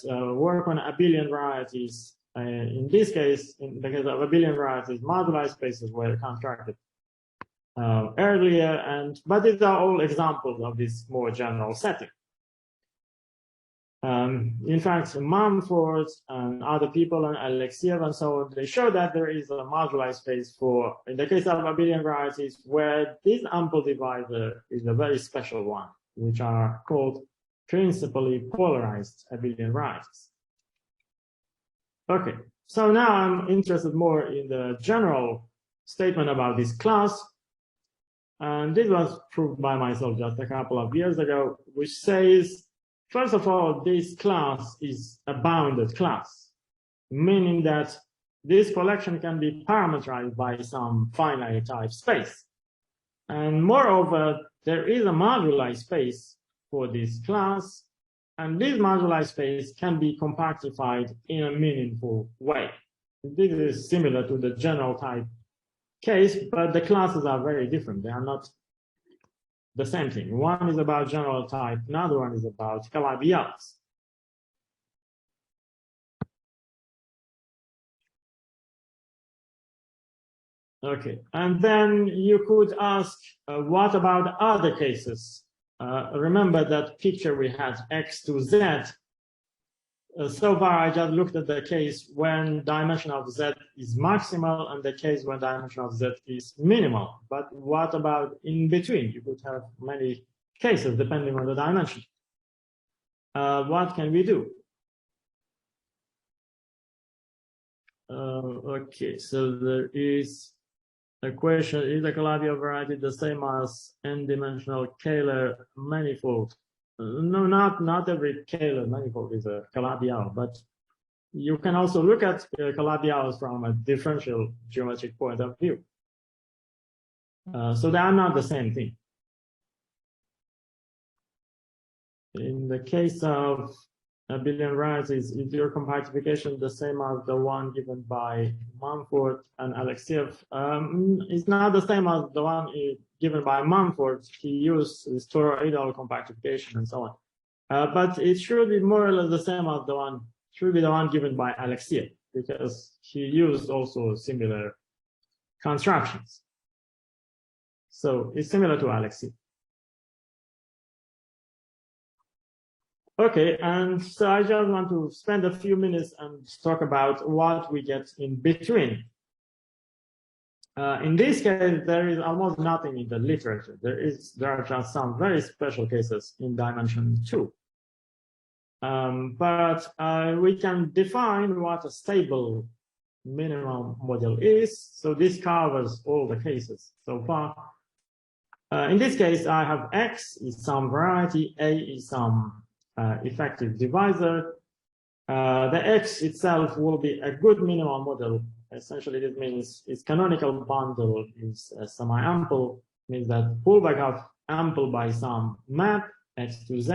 work on abelian varieties. In this case, in the case of abelian varieties, moduli spaces were constructed earlier, but these are all examples of this more general setting. In fact, Mumford and other people, and Alexiev and so on, they show that there is a moduli space for, in the case of abelian varieties, where this ample divisor is a very special one, which are called principally polarized abelian varieties. Okay, so now I'm interested more in the general statement about this class. And this was proved by myself just a couple of years ago, which says, first of all, this class is a bounded class, meaning that this collection can be parameterized by some finite type space. And moreover, there is a moduli space for this class, and this moduli space can be compactified in a meaningful way. This is similar to the general type case, but the classes are very different. They are not the same thing. One is about general type, another one is about Calabi-Yaus. Okay, and then you could ask, what about other cases? Remember that picture we had X to Z. So far, I just looked at the case when dimension of Z is maximal and the case when dimension of Z is minimal. But what about in between? You could have many cases depending on the dimension. What can we do? Okay, so there is a question, is the Calabi-Yau variety the same as n-dimensional Kähler manifold? No, not every Kähler manifold is a Calabi-Yau, but you can also look at Calabi-Yaus from a differential geometric point of view. So they are not the same thing. In the case of abelian varieties, is your compactification the same as the one given by Mumford and Alexiev? It's not the same as the one given by Mumford. He used this toroidal compactification and so on. But it should be more or less the same as the one, should be the one given by Alexiev, because he used also similar constructions. So it's similar to Alexiev. Okay, and so I just want to spend a few minutes and talk about what we get in between. In this case, there is almost nothing in the literature. There are just some very special cases in dimension 2. But we can define what a stable minimum model is. So this covers all the cases so far. In this case, I have X is some variety, A is some effective divisor. The X itself will be a good minimal model. Essentially, this means its canonical bundle is semi-ample, means that Bulbakov ample by some map X to Z.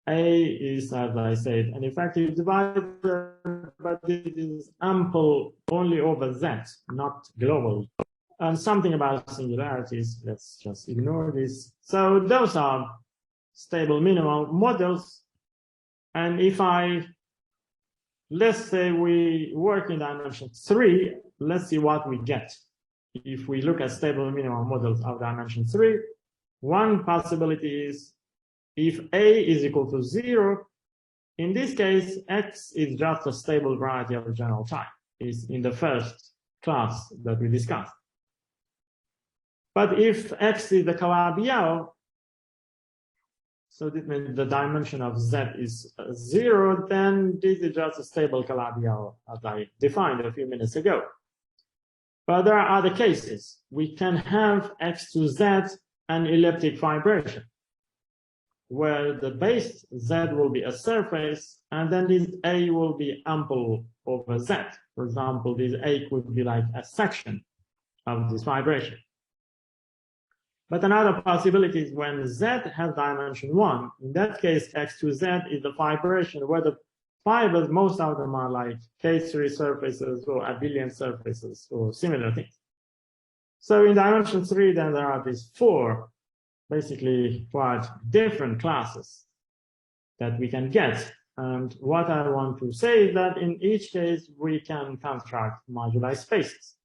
A is, as I said, an effective divisor, but it is ample only over Z, not global. And something about singularities, let's just ignore this. So those are stable minimal models. And if let's say we work in dimension 3, let's see what we get. If we look at stable minimal models of dimension 3, one possibility is if A is equal to 0, in this case, X is just a stable variety of a general type. is in the first class that we discussed. But if X is the Calabi-Yau, so this means the dimension of Z is 0, then this is just a stable Calabi-Yau as I defined a few minutes ago. But there are other cases. We can have X to Z an elliptic fibration, where the base Z will be a surface, and then this A will be ample over Z. For example, this A could be like a section of this fibration. But another possibility is when Z has dimension 1. In that case, X to Z is the fibration where the fibers, most of them are like K3 surfaces or abelian surfaces or similar things. So in dimension 3, then there are these 4 basically quite different classes that we can get. And what I want to say is that in each case, we can construct moduli spaces.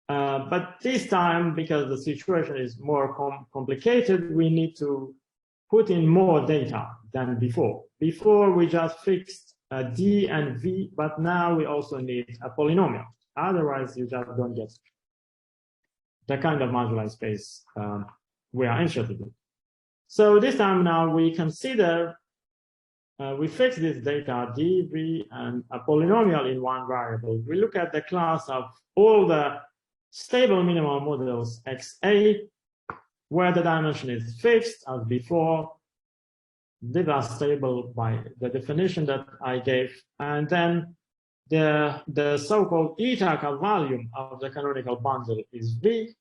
But this time, because the situation is more complicated, we need to put in more data than before. Before, we just fixed D and V, but now we also need a polynomial. Otherwise, you just don't get the kind of moduli space we are interested in. So this time now we consider, we fix this data D, V, and a polynomial in one variable. We look at the class of all the stable minimal models XA, where the dimension is fixed as before. These are stable by the definition that I gave. And then the so-called eta volume of the canonical bundle is V.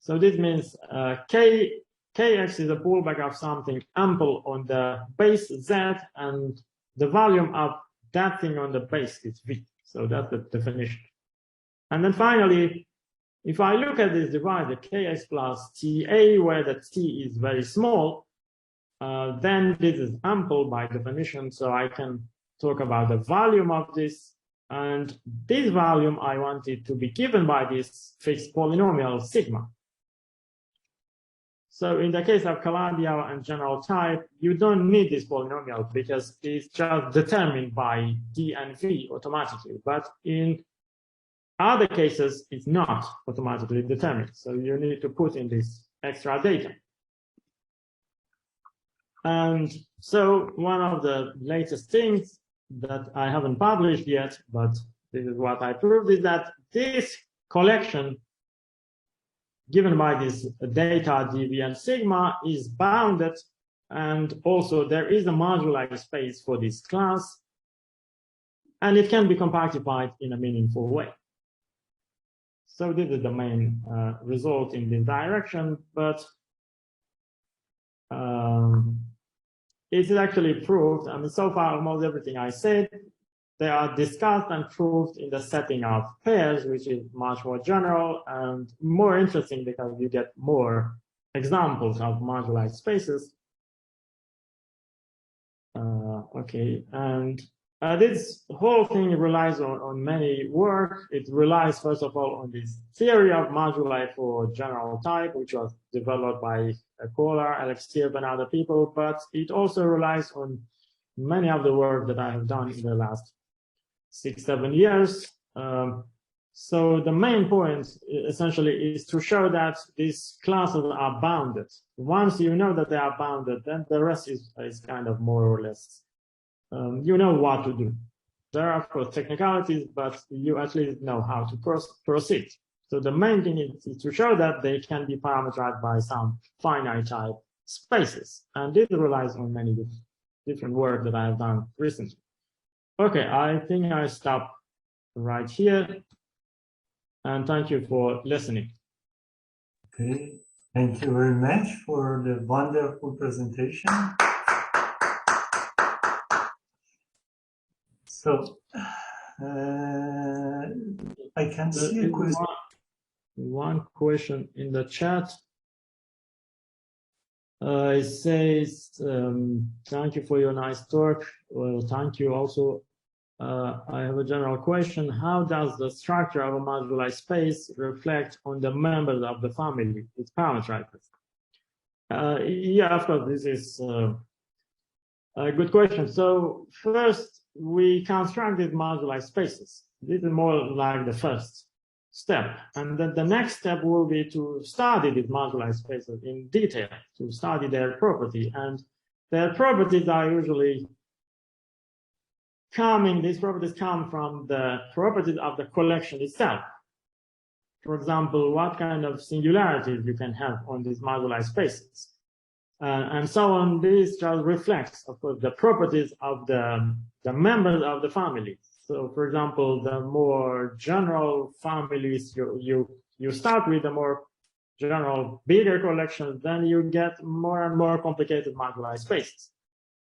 So this means Kx is a pullback of something ample on the base Z, and the volume of that thing on the base is V. So that's the definition. And then finally, if I look at this divisor, Kx plus Ta, where the T is very small, then this is ample by definition. So I can talk about the volume of this. And this volume, I want it to be given by this fixed polynomial sigma. So in the case of Calabi-Yau and general type, you don't need this polynomial because it's just determined by D and V automatically. But in other cases, it's not automatically determined. So you need to put in this extra data. And so one of the latest things that I haven't published yet, but this is what I proved, is that this collection given by this data dv and sigma is bounded, and also there is a moduli space for this class, and it can be compactified in a meaningful way. So this is the main result in this direction, but it's actually proved. I mean, so far almost everything I said, they are discussed and proved in the setting of pairs, which is much more general and more interesting because you get more examples of moduli spaces. Okay, and this whole thing relies on many work. It relies, first of all, on this theory of moduli for general type, which was developed by Kohler, Alex Tierp, and other people, but it also relies on many of the work that I have done in the last 6-7 years. So the main point essentially is to show that these classes are bounded. Once you know that they are bounded, then the rest is kind of more or less, you know what to do. There are, of course, technicalities, but you at least know how to proceed. So the main thing is to show that they can be parameterized by some finite type spaces. And this relies on many different work that I have done recently. Okay, I think I stop right here. And thank you for listening. Okay, thank you very much for the wonderful presentation. So, I can see a question. One question in the chat. It says, thank you for your nice talk. Well, thank you also. I have a general question. How does the structure of a moduli space reflect on the members of the family? It's parameterized. Yeah, of course, this is a good question. So first, we construct these moduli spaces. This is more like the first step. And then the next step will be to study these moduli spaces in detail, to study their property. And their properties are usually these properties come from the properties of the collection itself. For example, what kind of singularities you can have on these moduli spaces. And so on. This just reflects, of course, the properties of the members of the family. So, for example, the more general families you start with, the more general, bigger collections, then you get more and more complicated moduli spaces.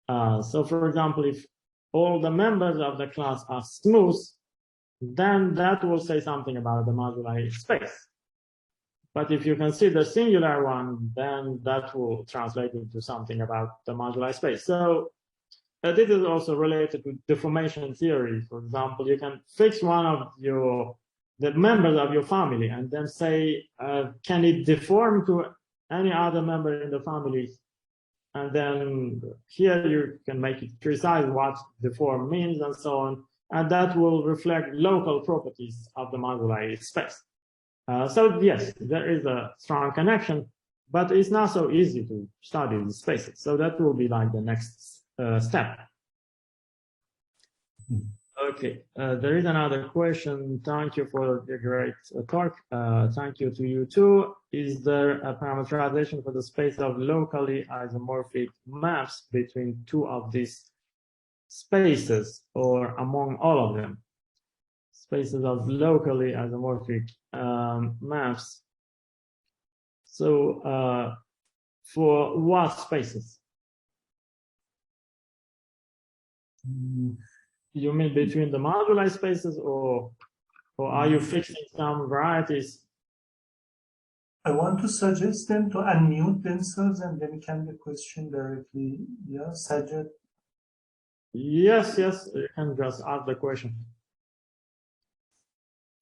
So, for example, if all the members of the class are smooth, then that will say something about the moduli space. But if you consider singular one, then that will translate into something about the moduli space. So this is also related to deformation theory. For example, you can fix one of the members of your family and then say, can it deform to any other member in the family? And then here you can make it precise what deform means and so on. And that will reflect local properties of the moduli space. So yes, there is a strong connection, but it's not so easy to study these spaces. So that will be like the next step. Okay, there is another question. Thank you for the great talk. Thank you to you too. Is there a parameterization for the space of locally isomorphic maps between two of these spaces or among all of them? Spaces of locally isomorphic maps. So for what spaces? You mean between the moduli spaces, or are you fixing some varieties? I want to suggest them to unmute themselves and then can the question directly. Yeah, Sajid. Yes, you can just ask the question.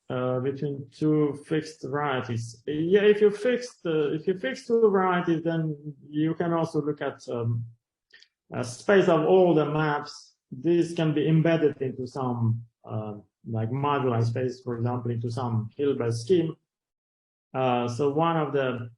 Between two fixed varieties. Yeah, if you fix two varieties, then you can also look at a space of all the maps. This can be embedded into some like moduli space, for example, into some Hilbert scheme. So one of the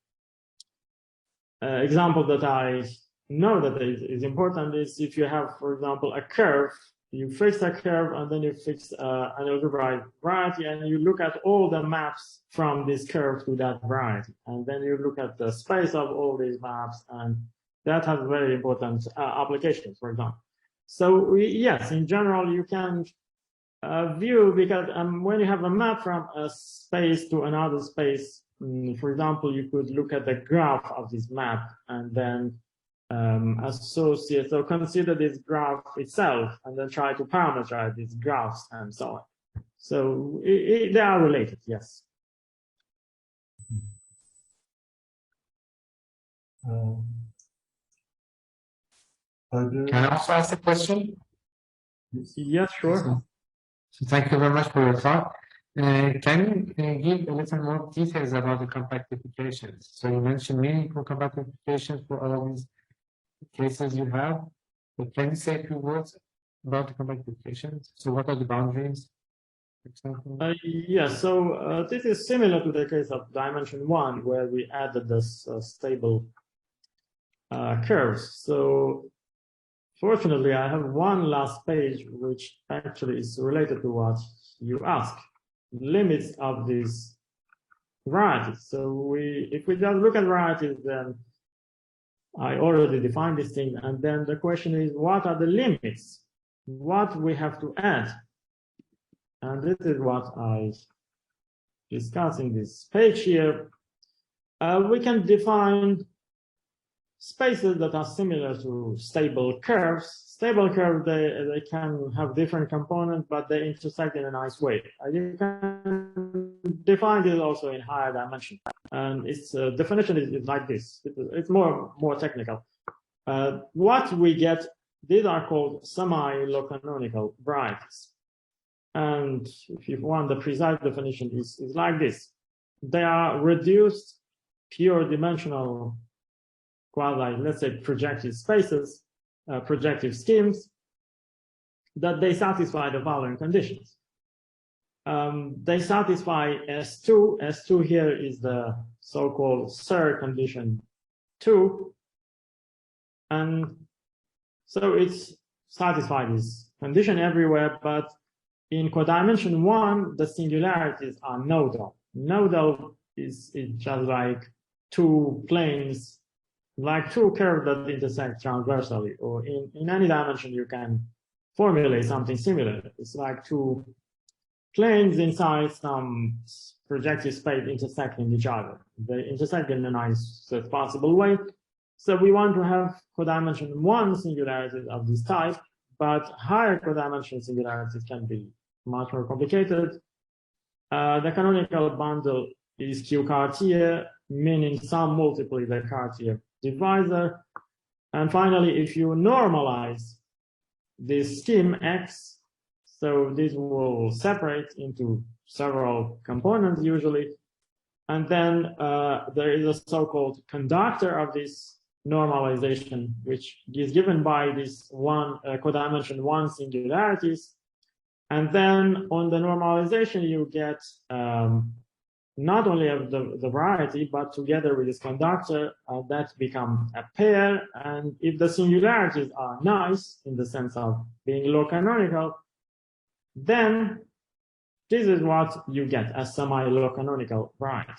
examples that I know that is important is if you have, for example, a curve. You fix a curve and then you fix an algebraic variety, and you look at all the maps from this curve to that variety. And then you look at the space of all these maps, and that has very important applications, for example. So yes, in general, you can view, because when you have a map from a space to another space, for example, you could look at the graph of this map and then associate, so consider this graph itself and then try to parameterize these graphs and so on. So they are related, yes. Can I also ask a question? Yes, sure. So thank you very much for your talk. Can you give a little more details about the compactifications? So you mentioned meaningful compactifications for all of these cases you have. But can you say a few words about the compactifications? So what are the boundaries, for example? Yes, so this is similar to the case of dimension 1, where we added this stable curves. So fortunately, I have one last page, which actually is related to what you asked, limits of these varieties. So if we just look at varieties, then I already defined this thing. And then the question is, what are the limits? What we have to add? And this is what I discuss in this page here. We can define spaces that are similar to stable curves. Stable curves, they can have different components, but they intersect in a nice way. You can define this also in higher dimension. And its definition is like this. It's more technical. What we get, these are called semi-locanonical varieties. And if you want, the precise definition is like this. They are reduced pure dimensional quasi, let's say, projective spaces, projective schemes, that they satisfy the following conditions. They satisfy S2. S2 here is the so-called SIR condition 2. And so it's satisfied this condition everywhere, but in codimension 1, the singularities are nodal. Nodal is just like two planes, like two curves that intersect transversally, or in any dimension you can formulate something similar. It's like two planes inside some projective space intersecting each other. They intersect in the nicest possible way. So we want to have codimension 1 singularities of this type, but higher codimension singularities can be much more complicated. The canonical bundle is Q-Cartier, meaning some multiply the Cartier divisor. And finally, if you normalize this scheme X, so this will separate into several components usually. And then there is a so-called conductor of this normalization, which is given by this one codimension 1 singularities. And then on the normalization, you get not only of the variety, but together with this conductor, that becomes a pair. And if the singularities are nice in the sense of being low canonical, then this is what you get, a semi-low canonical variety.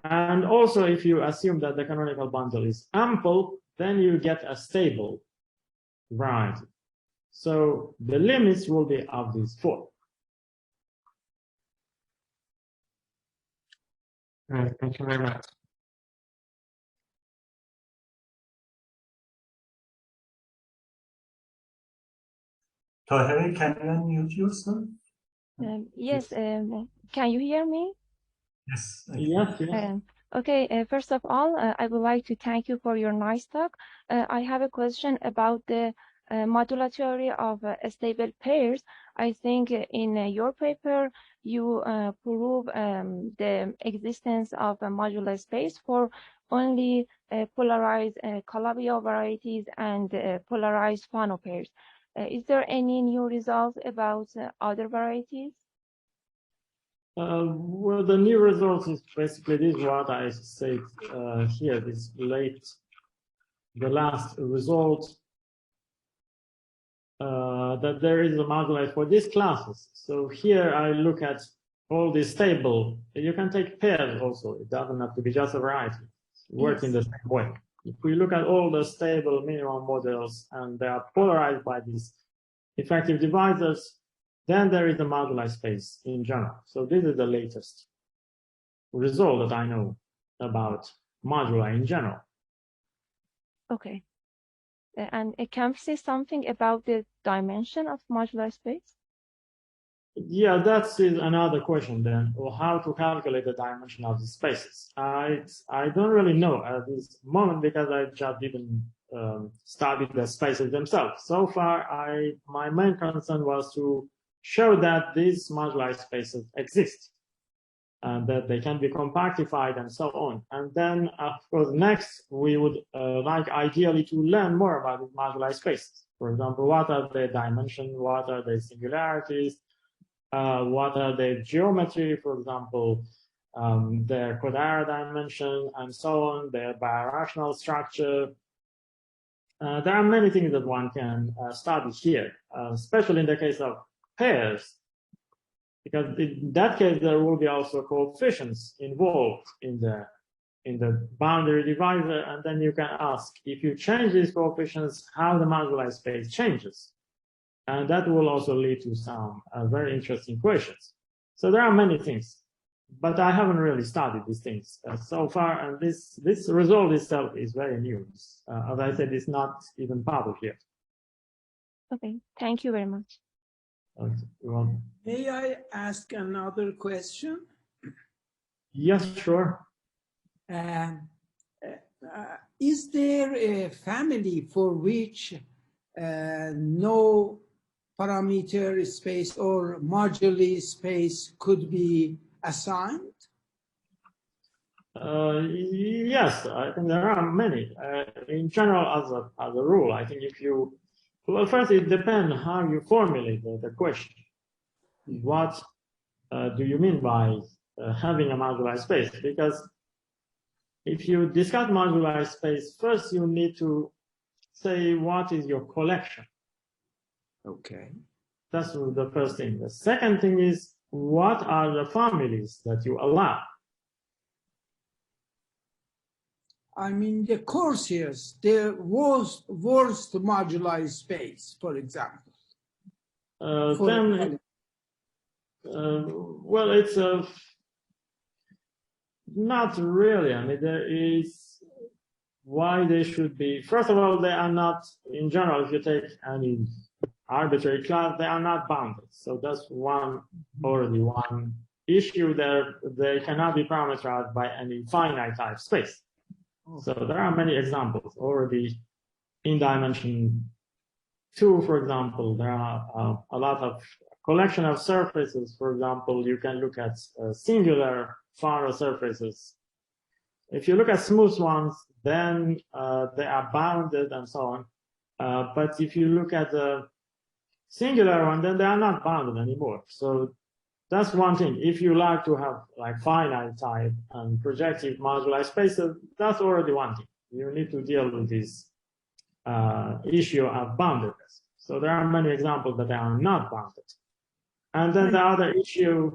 And also, if you assume that the canonical bundle is ample, then you get a stable variety. So the limits will be of these four. All right, thank you very much. Taheri, can you unmute yourself? Yes, can you hear me? Yes. Yes, yes. Okay, first of all, I would like to thank you for your nice talk. I have a question about the modular theory of stable pairs. I think in your paper, you prove the existence of a modular space for only polarized Calabi-Yau varieties and polarized Fano pairs. Is there any new results about other varieties? Well, the new result is basically this, what I said here, this the last result, that there is a moduli for these classes. So here I look at all the stable, you can take pairs also, it doesn't have to be just a variety, work in the same way. If we look at all the stable minimum models and they are polarized by these effective divisors, then there is a moduli space in general. So this is the latest result that I know about moduli in general. Okay. And can we say something about the dimension of modular space? Yeah, that is another question then, or how to calculate the dimension of the spaces. I don't really know at this moment because I just didn't study the spaces themselves. So far, my main concern was to show that these moduli spaces exist and that they can be compactified and so on. And then, of course, next we would like ideally to learn more about these moduli spaces. For example, what are their dimensions? What are their singularities? What are their geometry? For example, their Kodaira dimension and so on, their birational structure. There are many things that one can study here, especially in the case of pairs, because in that case there will be also coefficients involved in the boundary divisor, and then you can ask, if you change these coefficients, how the moduli space changes, and that will also lead to some very interesting questions. So there are many things, but I haven't really studied these things so far, and this result itself is very new. As I said, it's not even public yet. Okay, thank you very much. Okay. May I ask another question? Yes, sure. Is there a family for which no parameter space or moduli space could be assigned? Yes, I think there are many. In general, as a rule, I think if you Well, first, it depends how you formulate the question. What do you mean by having a modularized space? Because if you discuss modularized space, first you need to say what is your collection. Okay. That's the first thing. The second thing is, what are the families that you allow? I mean, the courses, there was worst modularized space, for example. Well, it's not really. I mean, there is why they should be. First of all, they are not, in general, if you take any arbitrary class, they are not bounded. So that's already one issue there. They cannot be parameterized by any finite type space. So there are many examples already in dimension 2, for example. There are a lot of collection of surfaces. For example, you can look at singular Faro surfaces. If you look at smooth ones, then they are bounded and so on. But if you look at the singular one, then they are not bounded anymore. So that's one thing. If you like to have like finite type and projective moduli spaces, that's already one thing. You need to deal with this issue of boundedness. So there are many examples that they are not bounded. And then the other issue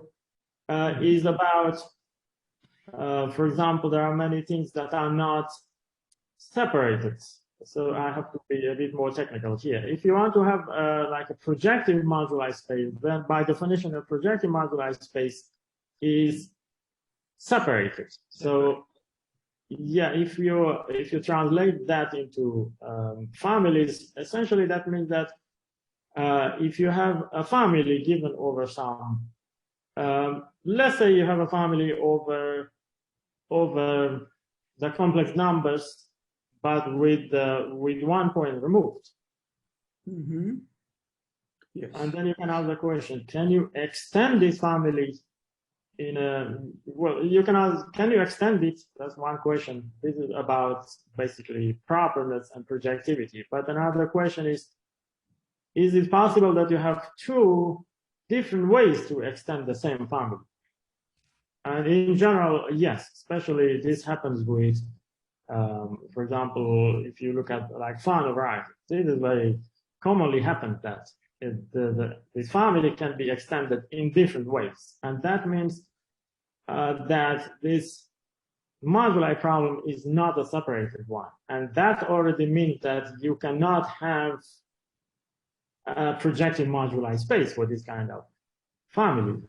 is about, for example, there are many things that are not separated. So I have to be a bit more technical here. If you want to have like a projective moduli space, then by definition, a projective moduli space is separated. So yeah, if you translate that into families, essentially that means that if you have a family given over some, let's say you have a family over the complex numbers, but with 1 point removed. Mm-hmm. Yes. And then you can ask the question, can you extend this family in a, well, you can ask, can you extend it? That's one question. This is about basically properness and projectivity. But another question is it possible that you have two different ways to extend the same family? And in general, yes, especially this happens with, for example, if you look at like Fano variety, this is very commonly happens that this family can be extended in different ways. And that means that this moduli problem is not a separated one. And that already means that you cannot have a projective moduli space for this kind of family,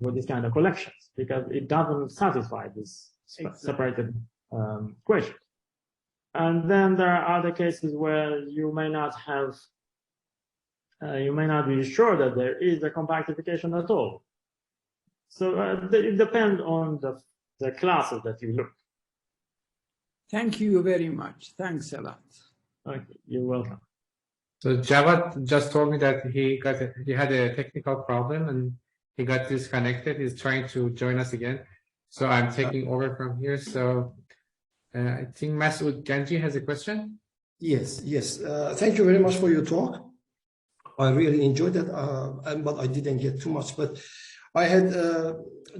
for this kind of collections, because it doesn't satisfy this separated question. And then there are other cases where you may not have, you may not be sure that there is a compactification at all. So it depends on the classes that you look. Thank you very much. Thanks a lot. Okay, you're welcome. So Javad just told me that he had a technical problem and he got disconnected. He's trying to join us again. So I'm taking over from here. So I think Masood Ganji has a question. Yes. Thank you very much for your talk. I really enjoyed that, but I didn't get too much. But I had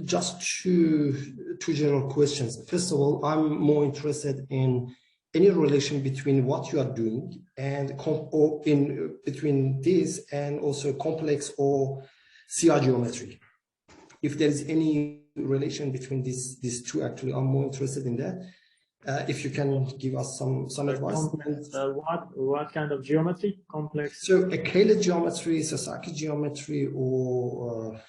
just two general questions. First of all, I'm more interested in any relation between what you are doing and between this and also complex or CR geometry. If there is any relation between these two, actually, I'm more interested in that. If you can give us some advice. What kind of geometry? Complex? So a Kähler geometry, Sasaki geometry, or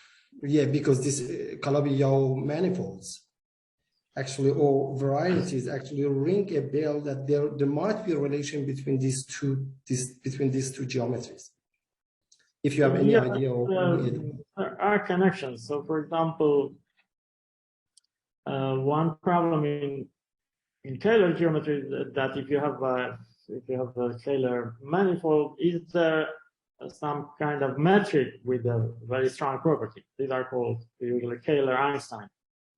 yeah, because this Calabi-Yau manifolds actually, or varieties actually ring a bell that there might be a relation between these two geometries. If you have any idea or there are connections. So for example, one problem in Kähler geometry is that if you have a Kähler manifold, is there some kind of metric with a very strong property? These are called usually Kähler-Einstein.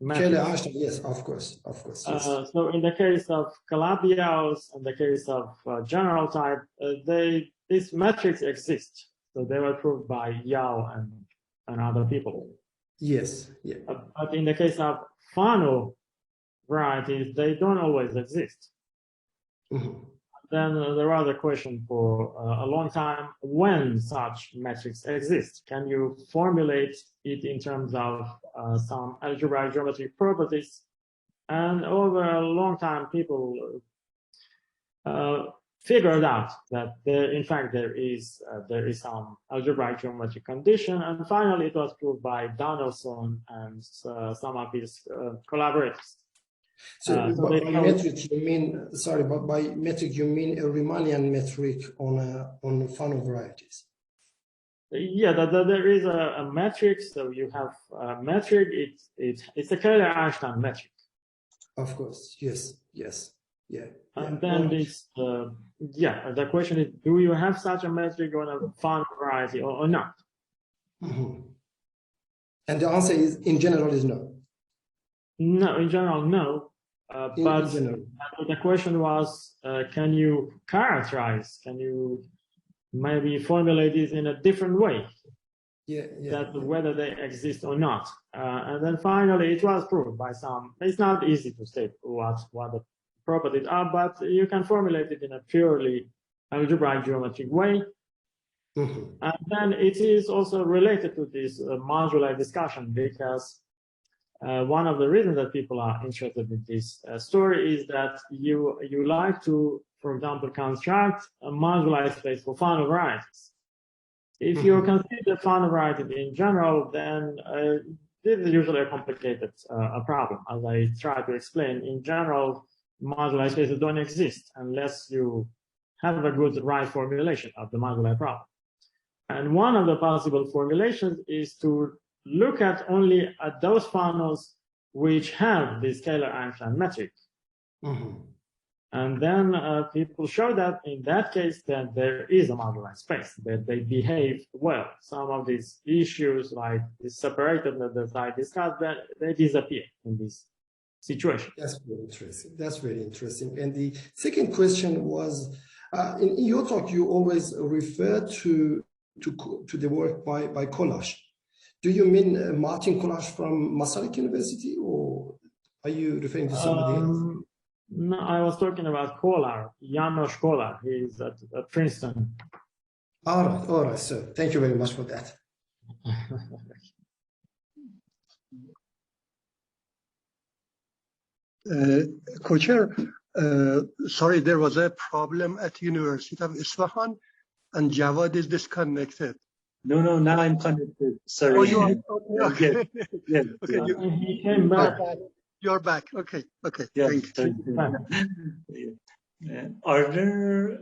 Kähler-Einstein, yes, of course. Yes. So in the case of Calabi-Yaus and the case of general type, they these metrics exist. So they were proved by Yao and other people. Yes, yeah. But in the case of Fano varieties, they don't always exist. Mhm. Then there was a question for a long time, when such metrics exist. Can you formulate it in terms of some algebraic geometric properties? And over a long time, people figured out that in fact there is some algebraic geometric condition, and finally it was proved by Donaldson and some of his collaborators. So So by metric you mean, sorry, but by metric you mean a Riemannian metric on Fano varieties? Yeah, there is a metric. So you have a metric. It's a Kähler-Einstein metric. Of course, yes, yeah. And then this, the question is, do you have such a metric on a Fano variety or not? Mm-hmm. And the answer is, in general, is no. No, in general, no. But In general. The question was, can you characterize? Can you maybe formulate this in a different way? Whether they exist or not. And then finally, it was proved by some. It's not easy to state what the properties are, but you can formulate it in a purely algebraic geometric way. Mm-hmm. And then it is also related to this modular discussion, because one of the reasons that people are interested in this story is that you like to, for example, construct a moduli space for Fano varieties. If you consider Fano varieties in general, then this is usually a complicated problem. As I try to explain, in general, moduli spaces don't exist unless you have a good right formulation of the moduli problem. And one of the possible formulations is to look at only at those Fanos which have the Kähler-Einstein metric. And then people show that in that case, that there is a moduli space, that they behave well. Some of these issues, like the separatedness that I discussed, that they disappear in this situation. That's very interesting. That's very interesting. And the second question was, in your talk, you always refer to the work by Kolář. Do you mean Martin Kolář from Masaryk University, or are you referring to somebody else? No, I was talking about Kolar, János Kolar. He's at Princeton. All right, sir. Thank you very much for that. Co-chair, sorry, there was a problem at University of Isfahan, and Jawad is disconnected. No, now I'm connected. Sorry. Oh, you are? Okay. Yes. Okay, he came back. You're back. Okay. Yeah, Thank you. Are there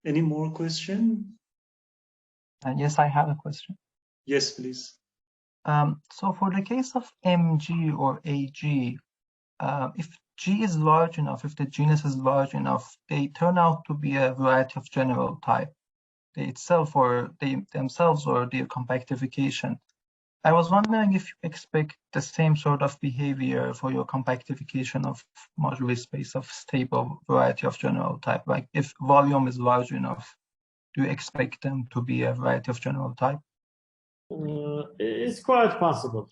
any more questions? Yes, I have a question. Yes, please. So for the case of MG or AG, if G is large enough, if the genus is large enough, they turn out to be a variety of general type, themselves or their compactification. I was wondering if you expect the same sort of behavior for your compactification of moduli space of stable variety of general type. Like if volume is large enough, do you expect them to be a variety of general type? It's quite possible.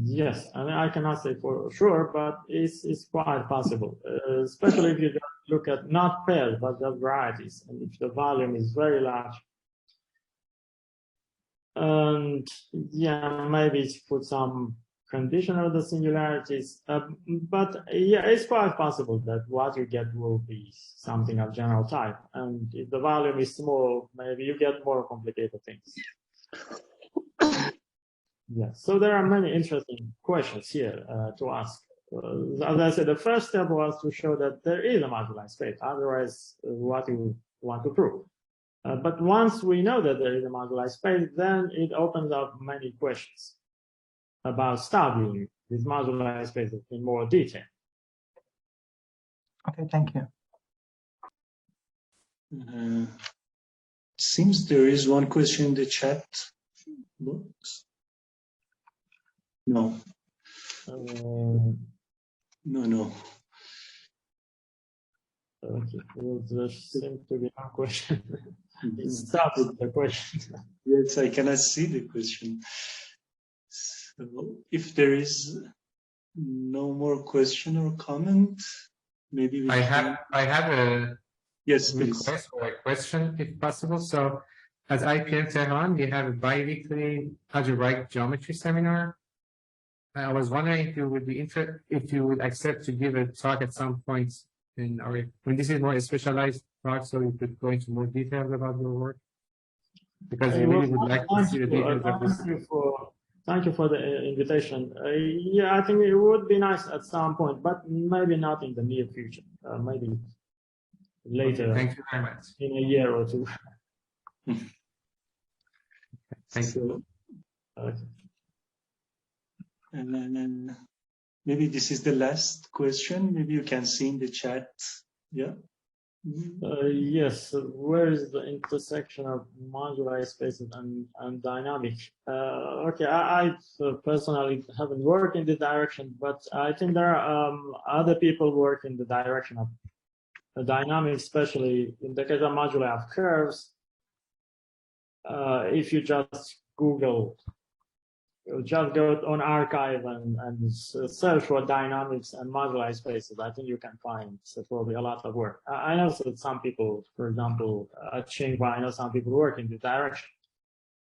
Yes, I mean, I cannot say for sure, but it's quite possible, especially if you just look at not pairs, but just varieties, and if the volume is very large. And yeah, maybe put some condition of the singularities, but yeah, it's quite possible that what you get will be something of general type, and if the volume is small, maybe you get more complicated things. Yeah, so there are many interesting questions here to ask. As I said, the first step was to show that there is a moduli space, otherwise what you want to prove. But once we know that there is a moduli space, then it opens up many questions about studying these moduli spaces in more detail. Okay, thank you. Seems there is one question in the chat box. No. No. Okay, well, there seems to be no question. It stopped the question. Yes, I cannot see the question. So if there is no more question or comment, maybe we I can. have a Yes, please. request or a question, if possible. So, at IPM Tehran, we have a bi-weekly algebraic geometry seminar. I was wondering if you would be if you would accept to give a talk at some point in our. When this is more a specialized talk, so you could go into more details about your work, because we really would like to see the details of this. Thank you for the invitation. Yeah, I think it would be nice at some point, but maybe not in the near future. Maybe later. Okay, thank you very much. In a year or two. Thank you. Okay. And then maybe this is the last question. Maybe you can see in the chat. Yeah. Yes. Where is the intersection of moduli spaces and dynamic? Okay. I personally haven't worked in the direction, but I think there are other people who work in the direction of the dynamic, especially in the case of moduli of curves. If you just Google, just go on archive and search for dynamics and moduli spaces, I think you can find probably a lot of work. I know that some people, for example, at Tsinghua, I know some people work in this direction.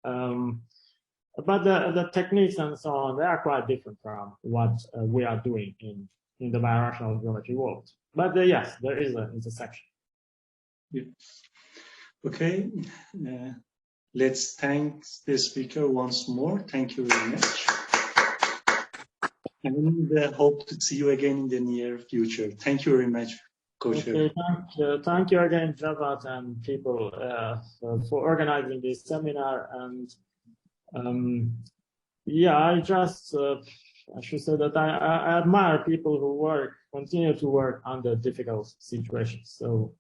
But the techniques and so on, they are quite different from what we are doing in the birational geometry world. But yes, there is an intersection. Yeah. Okay. Let's thank the speaker once more. Thank you very much. And hope to see you again in the near future. Thank you very much, Coach. Okay, thank you again, Javad and people for organizing this seminar. And yeah, I just I should say that I admire people who continue to work under difficult situations. So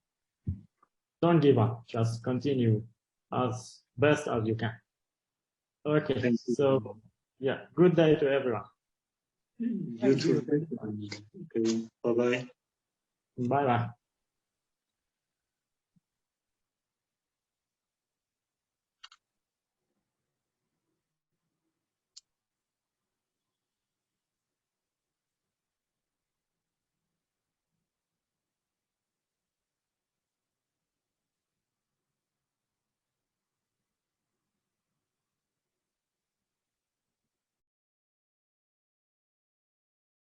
don't give up. Just continue as best as you can. Okay, so yeah, good day to everyone. You too. Okay, bye-bye. Bye-bye.